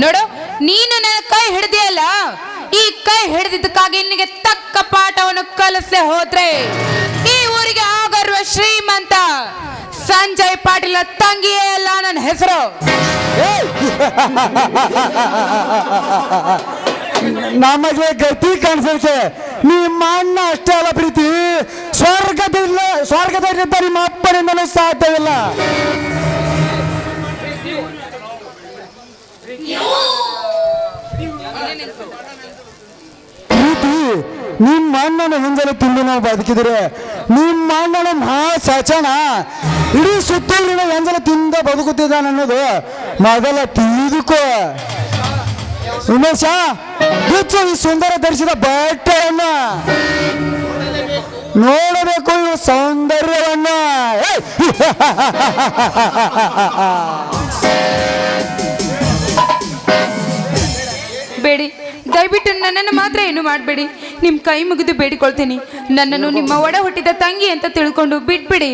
ನೋಡು, ನೀನು ನನ್ನ ಕೈ ಹಿಡಿದಿಯಲ್ಲ, ಈ ಕೈ ಹಿಡಿದಿದ್ದಕ್ಕಾಗಿ ನಿನಗೆ ತಕ್ಕ ಪಾಠವನ್ನು ಕಲಿಸದೆ ಹೋದ್ರೆ ಈ ಊರಿಗೆ ಆಗರುವ ಶ್ರೀಮಂತ ಸಂಜಯ್ ಪಾಟೀಲ ತಂಗಿಯೇ ಅಲ್ಲ ನನ್ನ ಹೆಸರು. ನಮಗೆ ಗತಿ ಕಾಣಿಸಲಿಕ್ಕೆ ನಿಮ್ಮ ಅಣ್ಣ ಅಷ್ಟೇ ಅಲ್ಲ ಪ್ರೀತಿ, ಸ್ವರ್ಗದಲ್ಲಿದ್ದ ನಿಮ್ಮ ಅಪ್ಪನಿಂದಲೂ ಸಾಧ್ಯವಿಲ್ಲ. ಪ್ರೀತಿ, ನಿಮ್ಮ ಅಣ್ಣನ ಹಿಂದಲೇ ತಿಂದು ನಾವು ಬದುಕಿದ್ರೆ ನಿಮ್ಮ ಅಣ್ಣನ ಮಹಾ ಸಚನ ಇಡೀ ಸುತ್ತಲಿನ ಎಂಜಲ ತಿಂದ ಬದುಕುತ್ತಿದ್ದಾನೆ ಅನ್ನೋದು ಮೊದಲ ತಿಳಿದುಕೋ. ಉಮೇಶ, ಬಿಚ್ಚು ಈ ಸುಂದರ ಧರಿಸಿದ ಬಟ್ಟೆಯನ್ನ, ನೋಡಬೇಕು ಈ ಸೌಂದರ್ಯವನ್ನ. ಬೇಡಿ, ದಯವಿಟ್ಟು ನನ್ನನ್ನು ಮಾತ್ರ ಏನು ಮಾಡಬೇಡಿ. ನಿಮ್ಮ ಕೈ ಮುಗಿದು ಬೇಡಿಕೊಳ್ತೀನಿ, ನನ್ನನ್ನು ನಿಮ್ಮ ಒಡ ಹುಟ್ಟಿದ ತಂಗಿ ಅಂತ ತಿಳ್ಕೊಂಡು ಬಿಟ್ಬಿಡಿ.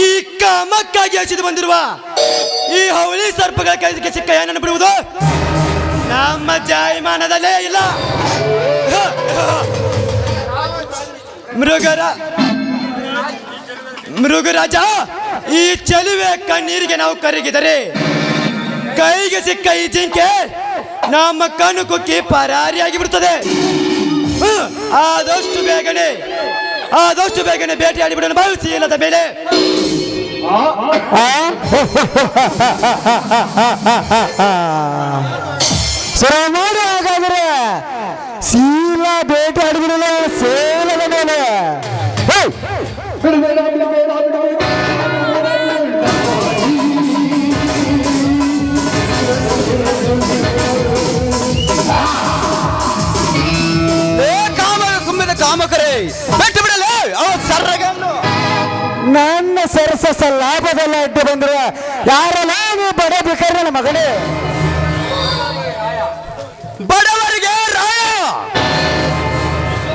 ಈ ಕಾಮಕ್ಕಾಗಿ ಹಸಿದು ಬಂದಿರುವ ಈ ಹವಳಿ ಸರ್ಪಗಳ ಕೈಗೆ ಸಿಕ್ಕ ಏನನ್ನು ಬಿಡುವುದು ನಮ್ಮ ಜಾಯಮಾನದಲ್ಲೇ ಇಲ್ಲ. ಮೃಗರಾಜ, ಈ ಚೆಲುವೆ ಕಣ್ಣೀರಿಗೆ ನಾವು ಕರಗಿದರೆ ಕೈಗೆ ಸಿಕ್ಕ ಈ ಜಿಂಕೆ ನಮ್ಮ ಕಣ್ಣು ಕುಕ್ಕಿ ಪರಾರಿಯಾಗಿ ಬಿಡುತ್ತದೆ. ಆದಷ್ಟು ಬೇಗನೆ ಬೇಟೆಯಾಡಿ ಬಿಡೋಣ ಭಾವಿಸಿ. ಇಲ್ಲದ ಮೇಲೆ ಸರಿ ನೋಡಿ, ಹಾಗಾದ್ರೆ ಶೀಲ ಬೇಟೆ ಆಡಿಬಿಡಲ್ಲ ಸೇಲದ ಮೇಲೆ. ಕಾಮಕರೇ, ಬಿಟ್ಟು ಬಿಡಲೇ ಸರ್ರಗನ್ನು. ನನ್ನ ಸರಸ ಲಾಭದಲ್ಲ ಅಡ್ಡಿ ಬಂದ್ರೆ ಯಾರಲ್ಲ ನೀವು ಬಡ ಬೇಕಾದ್ರೆ ನನ್ನ ಮಗನೇ. ಬಡವರಿಗೆ ರಾಯ,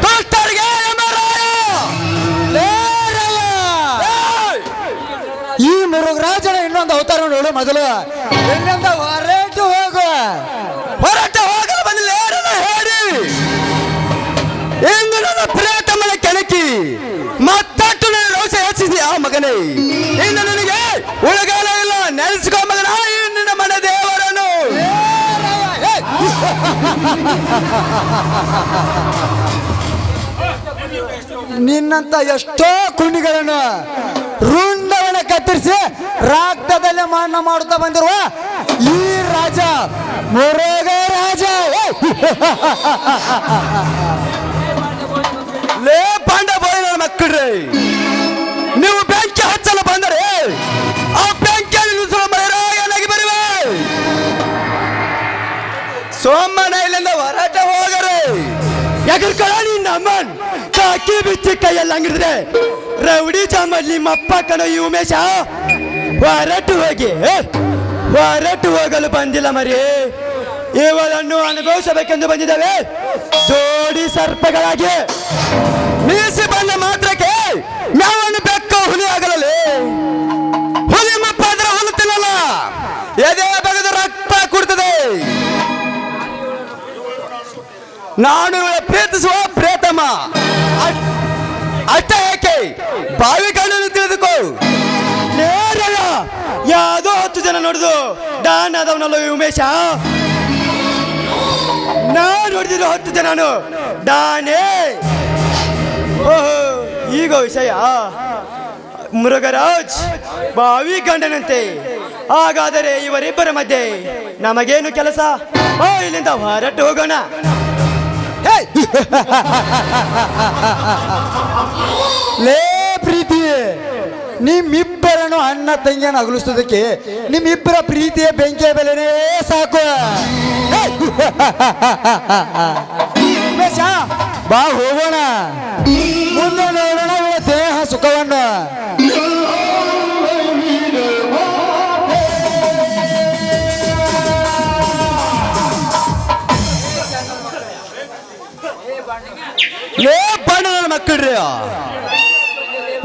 ದುಷ್ಟರಿಗೆ ಈ ಮೃಗರಾಜನ ಇನ್ನೊಂದು ಅವತಾರ ನೋಡು ಮೊದಲು. ಇನ್ನೊಂದು ಹೊರಟು ಹೋಗಲು ಬಂದಿಲ್ಲ ಹೇಳಿ. ಇಂದು ನನ್ನ ಪ್ರಿಯತಮ್ಮನ ಕೆಣಕಿ ಮತ್ತಟ್ಟು ನನ್ನ ರೋಷ ಹೆಚ್ಚಿಸಿ ಆ ಮಗನೇ. ಇನ್ನು ನನಗೆ ಉಳಗಾಲ ಇಲ್ಲ, ನೆನೆಸ್ಕೋ ಮಗನ ಈ ನಿನ್ನ ಮನೆ ದೇವರನ್ನು. ನಿನ್ನಂತ ಎಷ್ಟೋ ಕುಣಿಗಳನ್ನು ರುಂಡವನ್ನ ಕತ್ತರಿಸಿ ರಾಕ್ತದಲ್ಲೇ ಮಣ್ಣ ಮಾಡುತ್ತಾ ಬಂದಿರುವ ಈ ರಾಜ ಮುರುಘ ರಾಜ. ಲೇ ಪಾಂಡ ಬೋಯ್ ನನ್ನ ಮಕ್ಕಳ್ರಿ, ನೀವು ಬೆಂಕಿ ಹಚ್ಚಲು ಬಂದರೆ ಆ ಬೆಂಕಿಯಲ್ಲಿ ಏನಾಗಿ ಬರುವೆ. ಸೋಮನ ಇಲ್ಲಿಂದ ಹೊರಟ ಹೋಗರೆ ಎಗರ್ಕೊಳ ನಿನ್ನ ಅಮ್ಮನ್ ಕಾಕಿ ಬಿಚ್ಚಿ ಕೈಯಲ್ಲಿ ಹಂಗಿದ್ರೆ ರೌಡಿ ಚಾಮಲ್ ನಿಮ್ಮಪ್ಪ ಕಣೋ ಈ ಉಮೇಶ. ಹೊರಟು ಹೋಗಲು ಬಂದಿಲ್ಲ ಮರಿ, ಇವಳನ್ನು ಅನುಭವಿಸಬೇಕೆಂದು ಬಂದಿದ್ದಾವೆ ಜೋಡಿ ಸರ್ಪಗಳಾಗಿ. ಮೀಸಿ ಬಂದ ಮಾತ್ರಕ್ಕೆ ನಾವನ್ನು ಬೆಕ್ಕ ಹುಲಿ ಆಗಲೇ. ಹುಲಿ ಮಪ್ಪಾದ್ರೆ ಹುಲ್ಲು ತಿನ್ನಲ್ಲ, ಎದೆ ಬಗೆದು ರಕ್ತ ಕುಡ್ತದೆ. ನಾನು ಪ್ರೀತಿಸುವ ಪ್ರೇತಮ್ಮ ಅಷ್ಟ ಏಕೆ ಬಾವಿ ಕಣ್ಣನ್ನು ತಿಳಿದುಕೋ. ನೇರಳ ಯಾವುದೋ 10 ಜನ ನೋಡಿದು ಡಾನ್ ಆದವನಲ್ಲ ಉಮೇಶ. ನಾನು ನೋಡಿದಿರೋ 10 ಜನನು ಡಾನೇ. ಓಹೋ, ಈಗ ವಿಷಯ ಮುರುಘರಾಜ್ ಬಾವಿ ಗಂಡನಂತೆ. ಹಾಗಾದರೆ ಇವರಿಬ್ಬರ ಮಧ್ಯೆ ನಮಗೇನು ಕೆಲಸ? ಇಲ್ಲಿಂದ ಹೊರಟು ಹೋಗೋಣ. ಲೇ ಪ್ರೀತಿ, ನಿಮ್ಮಿಬ್ಬರನ್ನು ಅಣ್ಣ ತಂಗಿಯನ್ನು ಅಗಲಿಸೋದಕ್ಕೆ ನಿಮ್ಮಿಬ್ಬರ ಪ್ರೀತಿಯ ಬೆಂಕಿಯ ಬೆಲೆನೇ ಸಾಕು. ಉಮೇಶ, ಬಾ ಹೋಗೋಣ, ಮುಂದೆ ನೋಡೋಣ ಇವಳ ದೇಹ ಸುಖವನ್ನು. ಲೇ ಬಣ್ಣದ ಮಕ್ಕಳ್ರಿ,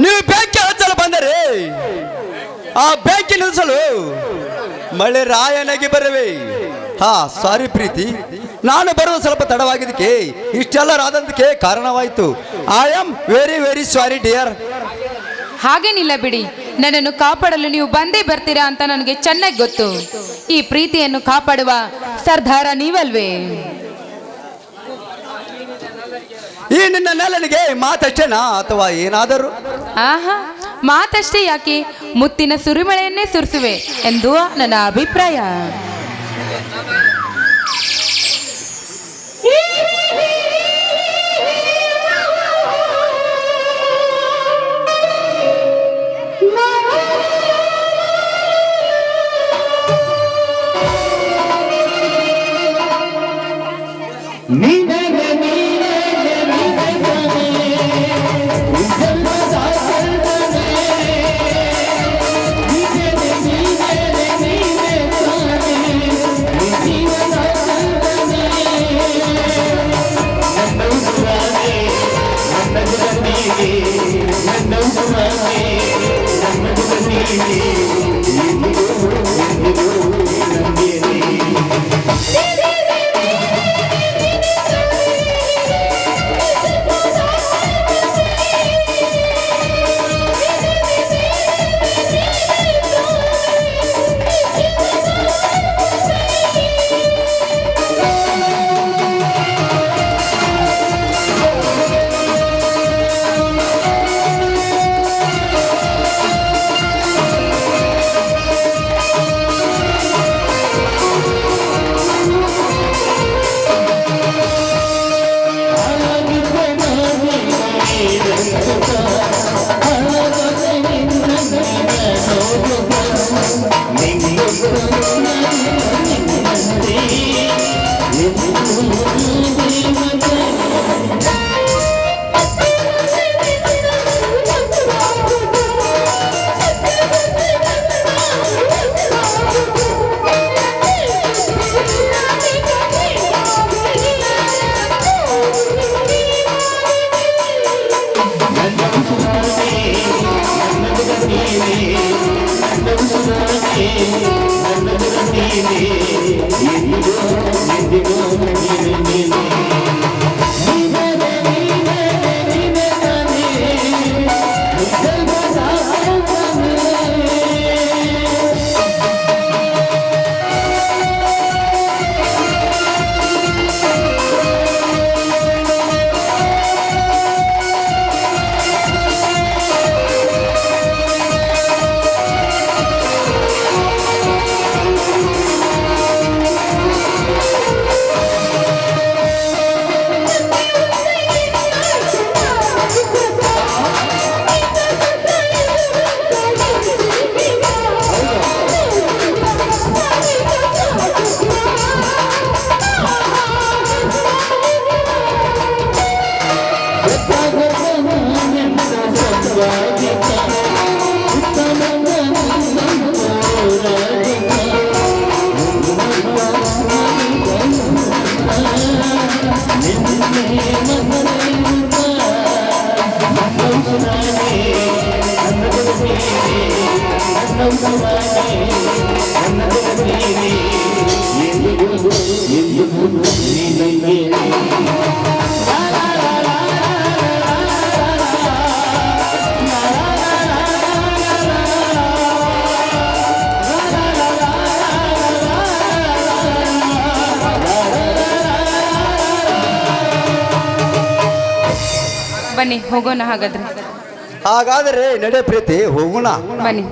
ನೀವು ಬೆಂಕಿ ಹಚ್ಚಲು ಬಂದರೆ ಆ ಬೆಂಕಿ ನಿಲ್ಲಿಸಲು ಮಳೆ ರಾಯನಾಗಿ ಬರುವೆ. ಹಾ ಸಾರಿ ಪ್ರೀತಿ, ನಾನು ಬರೋದು ಸ್ವಲ್ಪ ತಡವಾಗಿದ್ದಕ್ಕೆ ಇಷ್ಟೆಲ್ಲ ರಾದಂತಕ್ಕೆ ಕಾರಣವಾಯಿತು. I am very very sorry dear. ಹಾಗೇನಿಲ್ಲ ಬಿಡಿ, ನನ್ನನ್ನು ಕಾಪಾಡಲು ನೀವು ಬಂದೇ ಬರ್ತೀರಾ ಅಂತ ನನಗೆ ಚೆನ್ನಾಗಿ ಗೊತ್ತು. ಈ ಪ್ರೀತಿಯನ್ನು ಕಾಪಾಡುವ ಸರ್ದಾರ ನೀವಲ್ವೇ? ಈ ನಿನ್ನ ನೆಲನಿಗೆ ಮಾತಷ್ಟೇನಾ ಅಥವಾ ಏನಾದರೂ? ಆಹಾ, ಮಾತಷ್ಟೇ ಯಾಕೆ, ಮುತ್ತಿನ ಸುರಿಮಳೆಯನ್ನೇ ಸುರಿಸುವೆ ಎಂದು ನನ್ನ ಅಭಿಪ್ರಾಯ. ಬನ್ನಿ ಹೋಗೋಣ ಹಾಗಾದ್ರೆ. ಹಾಗಾದರೆ ನಡೆ ಪ್ರೀತಿ, ಹೋಗೋಣ. ಬನ್ನಿ.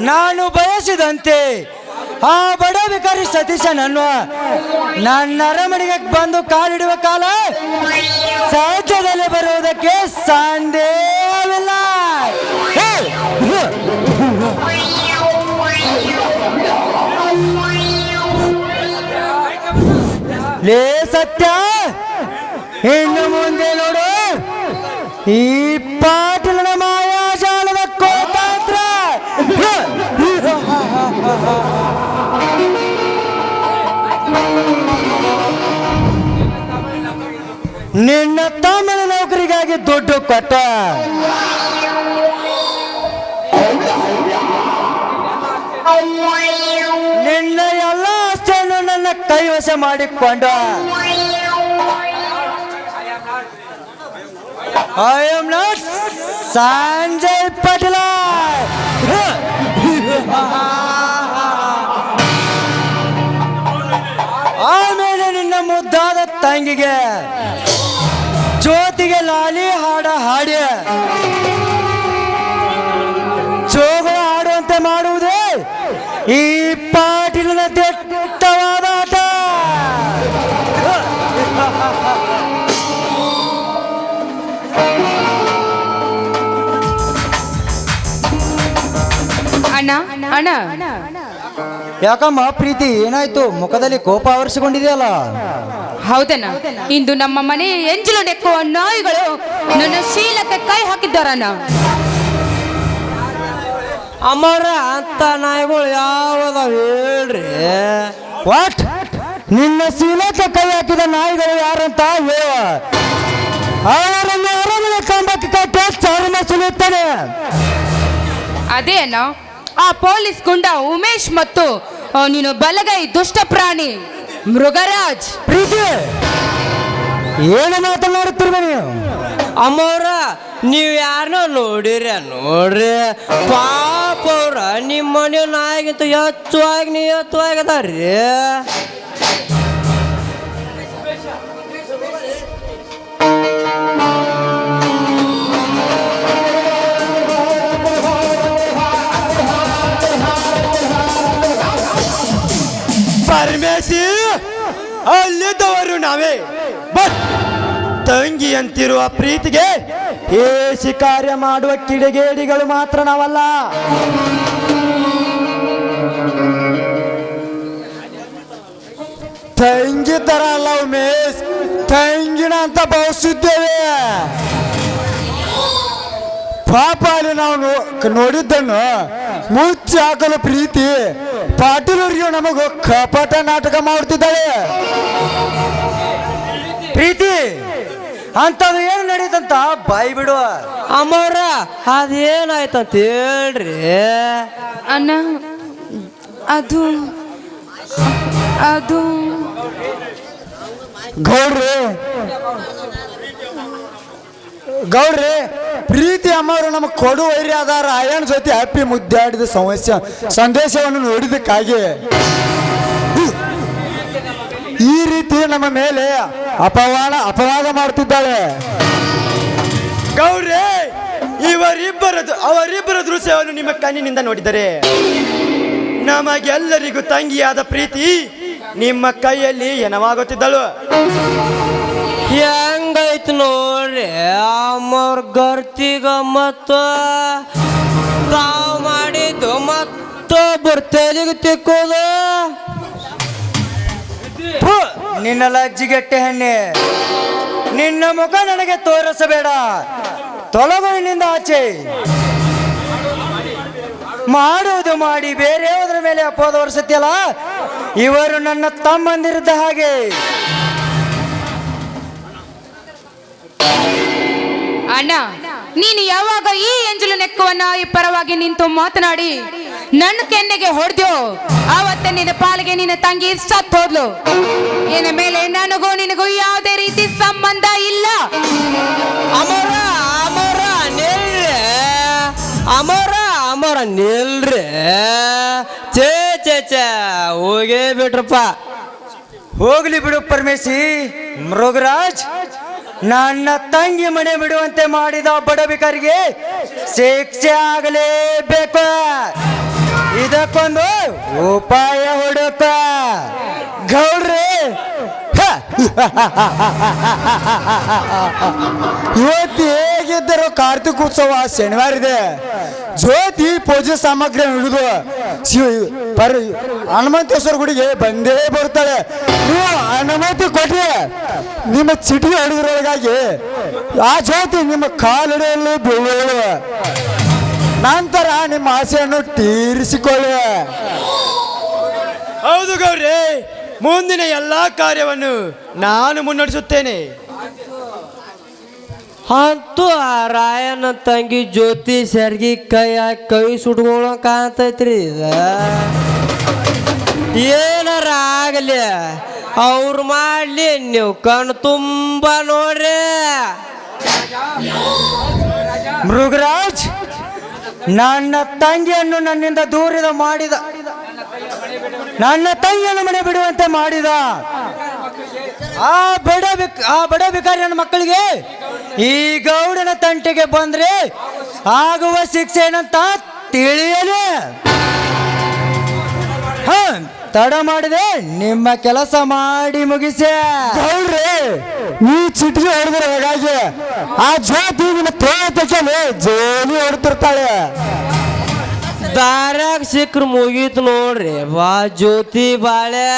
ನಾನು ಬಯಸಿದಂತೆ ಆ ಬಡ ವಿಕಾರಿ ಸತೀಶನನ್ನು ನನ್ನ ಅರಮನೆಗೆ ಬಂದು ಕಾಲಿಡುವ ಕಾಲ ಸಹಜದಲ್ಲಿ ಬರುವುದಕ್ಕೆ ಸಂದೇಹವಿಲ್ಲ. ಲೇ ಸತ್ಯ, ಇನ್ನು ಮುಂದೆ ನೋಡು ಈ ಪಾಟೀಲನ ಮಾಯಾಜಾಲದ ಕೋತಾಂತ್ರ. ನಿನ್ನ ತಮ್ಮನ ನೌಕರಿಗಾಗಿ ದುಡ್ಡು ಕೊಟ್ಟ ನಿನ್ನ ಎಲ್ಲ ಆಸ್ತಿಯನ್ನು ನನ್ನ ಕೈವಶ ಮಾಡಿಕೊಂಡ. I am not Sanjay Patil. ಆಮೇಲೆ ನಿನ್ನ ಮುದ್ದಾದ ತಂಗಿಗೆ ಜ್ಯೋತಿಗೆ ಲಾಲಿ ಹಾಡ ಹಾಡಿ ಜೋಗ ಹಾಡುವಂತೆ ಮಾಡುವುದೇ ಈ ಪಾಟೀಲನ ದಿಟ್ಟವಾದ ಆಟ. ಅಣ್ಣ ಅಣ್ಣ ಯಾಕಮ್ಮ ಪ್ರೀತಿ, ಏನಾಯ್ತು? ಮುಖದಲ್ಲಿ ಕೋಪ ಆವರಿಸಿಕೊಂಡಿದೆಯಲ್ಲ. ಹೌದಣ್ಣ, ಇಂದು ನಮ್ಮ ಮನೆಯ ಎಂಜಲು ನೆಕ್ಕುವ ನಾಯಿಗಳು ನನ್ನ ಶೀಲಕ್ಕೆ ಕೈ ಹಾಕಿದ್ದಾರಣ್ಣ. ಅಮ್ಮವ್ರ ಅಂತ ನಾಯಿಗಳು ಯಾವದಾವ ಹೇಳ್ರಿ? ವಾಟ್? ನಿನ್ನ ಶೀಲಕ್ಕೆ ಕೈ ಹಾಕಿದ ನಾಯಿಗಳು ಯಾರಂತ ಹೇಳುವ. ಅವರನ್ನು ಅರಮನೆ ಕಂಬಕ್ಕೆ ಕಟ್ಟಿ ಚರ್ಮ ಸುಲಿಯುತ್ತಾನೆ. ಅದೇ ಅಣ್ಣ, ಆ ಪೊಲೀಸ್ ಗುಂಡ ಉಮೇಶ್ ಮತ್ತು ನೀನು ಬಲಗೈ ದುಷ್ಟ ಪ್ರಾಣಿ ಮೃಗರಾಜ್. ಪ್ರೀತಿ, ಏನು ಮಾತನಾಡುತ್ತಿರುವ ನೀವು? ಅಮ್ಮವ್ರ ನೀವು ಯಾರನ್ನೋ ನೋಡ್ರಿ ಪಾಪ ಅವ್ರ ನಿಮ್ಮ ಮನೆ ನಾಯಿಗಿಂತ ಹೆಚ್ಚುವಾಗಿ ಪರಮೇಶಿ, ಅಲ್ಲಿದ್ದವರು ನಾವೇ. ಬಟ್ ತಂಗಿ ಅಂತಿರುವ ಪ್ರೀತಿಗೆ ಹೇಸಿ ಕಾರ್ಯ ಮಾಡುವ ಕಿಡಿಗೇಡಿಗಳು ಮಾತ್ರ ನಾವಲ್ಲ. ತಂಗಿ ತರ ಅಲ್ಲ ಉಮೇಶ್, ತಂಗಿನ ಅಂತ ಭಾವಿಸಿದ್ದೇವೆ. ಪಾಪ ಅಲ್ಲಿ ನಾವು ನೋಡಿದ್ದನ್ನು ಮುಚ್ಚಿ ಹಾಕಲು ಪ್ರೀತಿ ಪಾಟೀಲರಿಗೆ ನಮಗೂ ಕಪಟ ನಾಟಕ ಮಾಡ್ತಿದ್ದಾಳೆ. ಪ್ರೀತಿ ಅಂತದು ಏನು ನಡೀತಂತ ಬಾಯಿ ಬಿಡುವ. ಅಮ್ಮವ್ರ ಅದೇನಾಯ್ತಂತ ಹೇಳ್ರಿ. ಅಣ್ಣ ಅದು ಅದು ಗೌಡ್ರಿ ಪ್ರೀತಿ ಅಮ್ಮವರು ನಮಗೆ ಕೊಡು ವೈರಿ ಆಧಾರ ಅಯ್ಯನ ಜೊತೆ ಹ್ಯಾಪಿ ಮುದ್ದಾಡಿದ ಸಂದೇಶವನ್ನು ನೋಡಿದಕ್ಕಾಗಿ ಈ ರೀತಿ ನಮ್ಮ ಮೇಲೆ ಅಪವಾದ ಮಾಡ್ತಿದ್ದಾಳೆ. ಗೌಡ್ರಿ ಅವರಿಬ್ಬರ ದೃಶ್ಯವನ್ನು ನಿಮ್ಮ ಕಣ್ಣಿನಿಂದ ನೋಡಿದರೆ ನಮಗೆಲ್ಲರಿಗೂ ತಂಗಿಯಾದ ಪ್ರೀತಿ ನಿಮ್ಮ ಕೈಯಲ್ಲಿ ಏನವಾಗುತ್ತಿದ್ದಳು. ಹೆಂಗೈತ್ ನೋಡ್ರಿ ಅಮ್ಮವ್ರ ಗರ್ತಿಗ ಮತ್ತು ತಾವು ಮಾಡಿದ್ದು ಮತ್ತೊಬ್ಬರು ತೆಲಿಗೆ ತಿಕ್ಕೋದು. ನಿನ್ನ ಲಜ್ಜಿಗೆಟ್ಟೆ ಹೆಣ್ಣೆ, ನಿನ್ನ ಮುಖ ನನಗೆ ತೋರಿಸಬೇಡ. ತೊಲಗು ಇಲ್ಲಿಂದ ಆಚೆ. ಮಾಡುವುದು ಮಾಡಿ ಬೇರೆಯವರ ಮೇಲೆ ಅಪವಾದ ಹೊರಿಸುತ್ತಿಯಲ್ಲ, ಇವರು ನನ್ನ ತಮ್ಮಂದಿರಿದ್ದ ಹಾಗೆ. ಅಣ್ಣ ನೀನು ಯಾವಾಗ ಈ ಎಂಜಲು ನೆಕ್ಕವನ್ನ ಈ ಪರವಾಗಿ ನಿಂತು ಮಾತನಾಡಿ ನನ್ನ ಕೆನ್ನೆಗೆ ಹೊಡೆದ್ಯೋ ಆವತ್ತೆ ನಿನ್ನ ಪಾಲಿಗೆ ನಿನ್ನ ತಂಗಿ ಸತ್ತು ಹೋದ್ಲು. ಇನ್ನ ಮೇಲೆ ನನಗೂ ನಿನಗೂ ಯಾವುದೇ ರೀತಿ ಸಂಬಂಧ ಇಲ್ಲ. ಅಮರ ನಿಲ್ರಿ. ಚೇ ಚೇ ಚೇ ಹೋಗೇ ಬಿಟ್ರಪ್ಪ. ಹೋಗ್ಲಿ ಬಿಡು ಪರಮೇಶಿ. ಮೃಗರಾಜ್, ನನ್ನ ತಂಗಿ ಮನೆ ಬಿಡುವಂತೆ ಮಾಡಿದ ಬಡಬಿಕರಿಗೆ ಶಿಕ್ಷೆ ಆಗಲೇಬೇಕು. ಇದಕ್ಕೊಂದು ಉಪಾಯ ಹುಡುಕ. ಗೌಡ್ರಿ, ಇವತ್ತು ಹೇಗಿದ್ದರು ಕಾರ್ತಿಕ ಉತ್ಸವ ಶನಿವಾರ ಇದೆ. ಜ್ಯೋತಿ ಪೂಜೆ ಸಾಮಗ್ರಿ ಹಿಡಿದು ಹನುಮಂತೇಶ್ವರ ಗುಡಿಗೆ ಬಂದೇ ಬರ್ತಾಳೆ. ನೀವು ಅನುಮತಿ ಕೊಟ್ರೆ ನಿಮ್ಮ ಚಿಟಿ ಹೊಡೆದ್ರೊಳಗಾಗಿ ಆ ಜ್ಯೋತಿ ನಿಮ್ಮ ಕಾಲಿಡೆಯಲ್ಲಿ ಬೀಳುವಳು. ನಂತರ ನಿಮ್ಮ ಆಸೆಯನ್ನು ತೀರಿಸಿಕೊಳ್ಳಿ. ಹೌದು ಗೌರಿ, ಮುಂದಿನ ಎಲ್ಲಾ ಕಾರ್ಯವನ್ನು ನಾನು ಮುನ್ನಡೆಸುತ್ತೇನೆ. ಅಂತೂ ಆ ರಾಯನ ತಂಗಿ ಜ್ಯೋತಿ ಸೆರ್ಗಿ ಕೈ ಸುಟ್ಕೊಳ್ಳೋ ಕಾಣ್ತೈತ್ರಿ. ಏನಾರ ಆಗಲಿ ಅವ್ರು ಮಾಡ್ಲಿ, ನೀವು ಕಣ್ಣು ತುಂಬ ನೋಡ್ರಿ. ಮೃಗರಾಜ್, ನನ್ನ ತಂಗಿಯನ್ನು ನನ್ನಿಂದ ದೂರದ ಮಾಡಿದ, ನನ್ನ ತಂಗಿಯನ್ನು ಮನೆ ಬಿಡುವಂತೆ ಮಾಡಿದ ಆ ಬಡ ಬಿಕಾರಿಯ ಮಕ್ಕಳಿಗೆ ಈ ಗೌಡನ ತಂಟೆಗೆ ಬಂದ್ರೆ ಆಗುವ ಶಿಕ್ಷೆ ಏನಂತ ತಿಳಿಯಲಿ. ತಡ ಮಾಡಿದೆ ನಿಮ್ಮ ಕೆಲಸ ಮಾಡಿ ಮುಗಿಸೆ. ಗೌಡ್ರಿ, ಈ ಚಿಟಿಗೆ ಹೊಡೆದ್ರೆ ಹಾಗಾಗಿ ಆ ಜ್ಯೋತಿ ನಿನ್ನ ತೋಟಕ್ಕೆ ಜೋಲಿ ಹೊಡ್ತಿರ್ತಾಳೆ. ದಾರ್ಯಾಗ ಸಿಕ್ಕ್ರ ಮುಗೀತು ನೋಡ್ರಿ ಬಾ ಜ್ಯೋತಿ ಬಾಳೆ.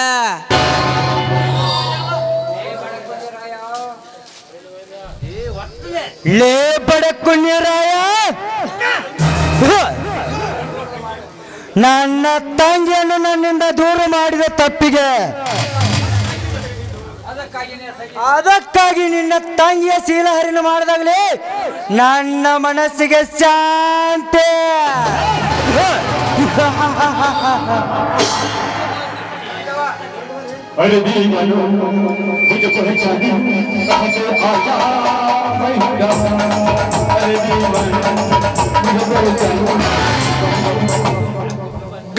ಲೇ ಬಡಕುಣ್ಯರಾಯ, ನನ್ನ ತಂಗಿಯನ್ನು ನನ್ನಿಂದ ದೂರ ಮಾಡಿದ ತಪ್ಪಿಗೆ ಅದಕ್ಕಾಗಿ ನಿನ್ನ ತಂಗಿಯ ಶೀಲಹರಿಣ ಮಾಡಿದಾಗಲೇ ನನ್ನ ಮನಸ್ಸಿಗೆ ಶಾಂತಿ. अरे दीवानो मुझे पहचानी कहाँ से आया मैं हूँ. अरे दीवानो मुझे पहचानी.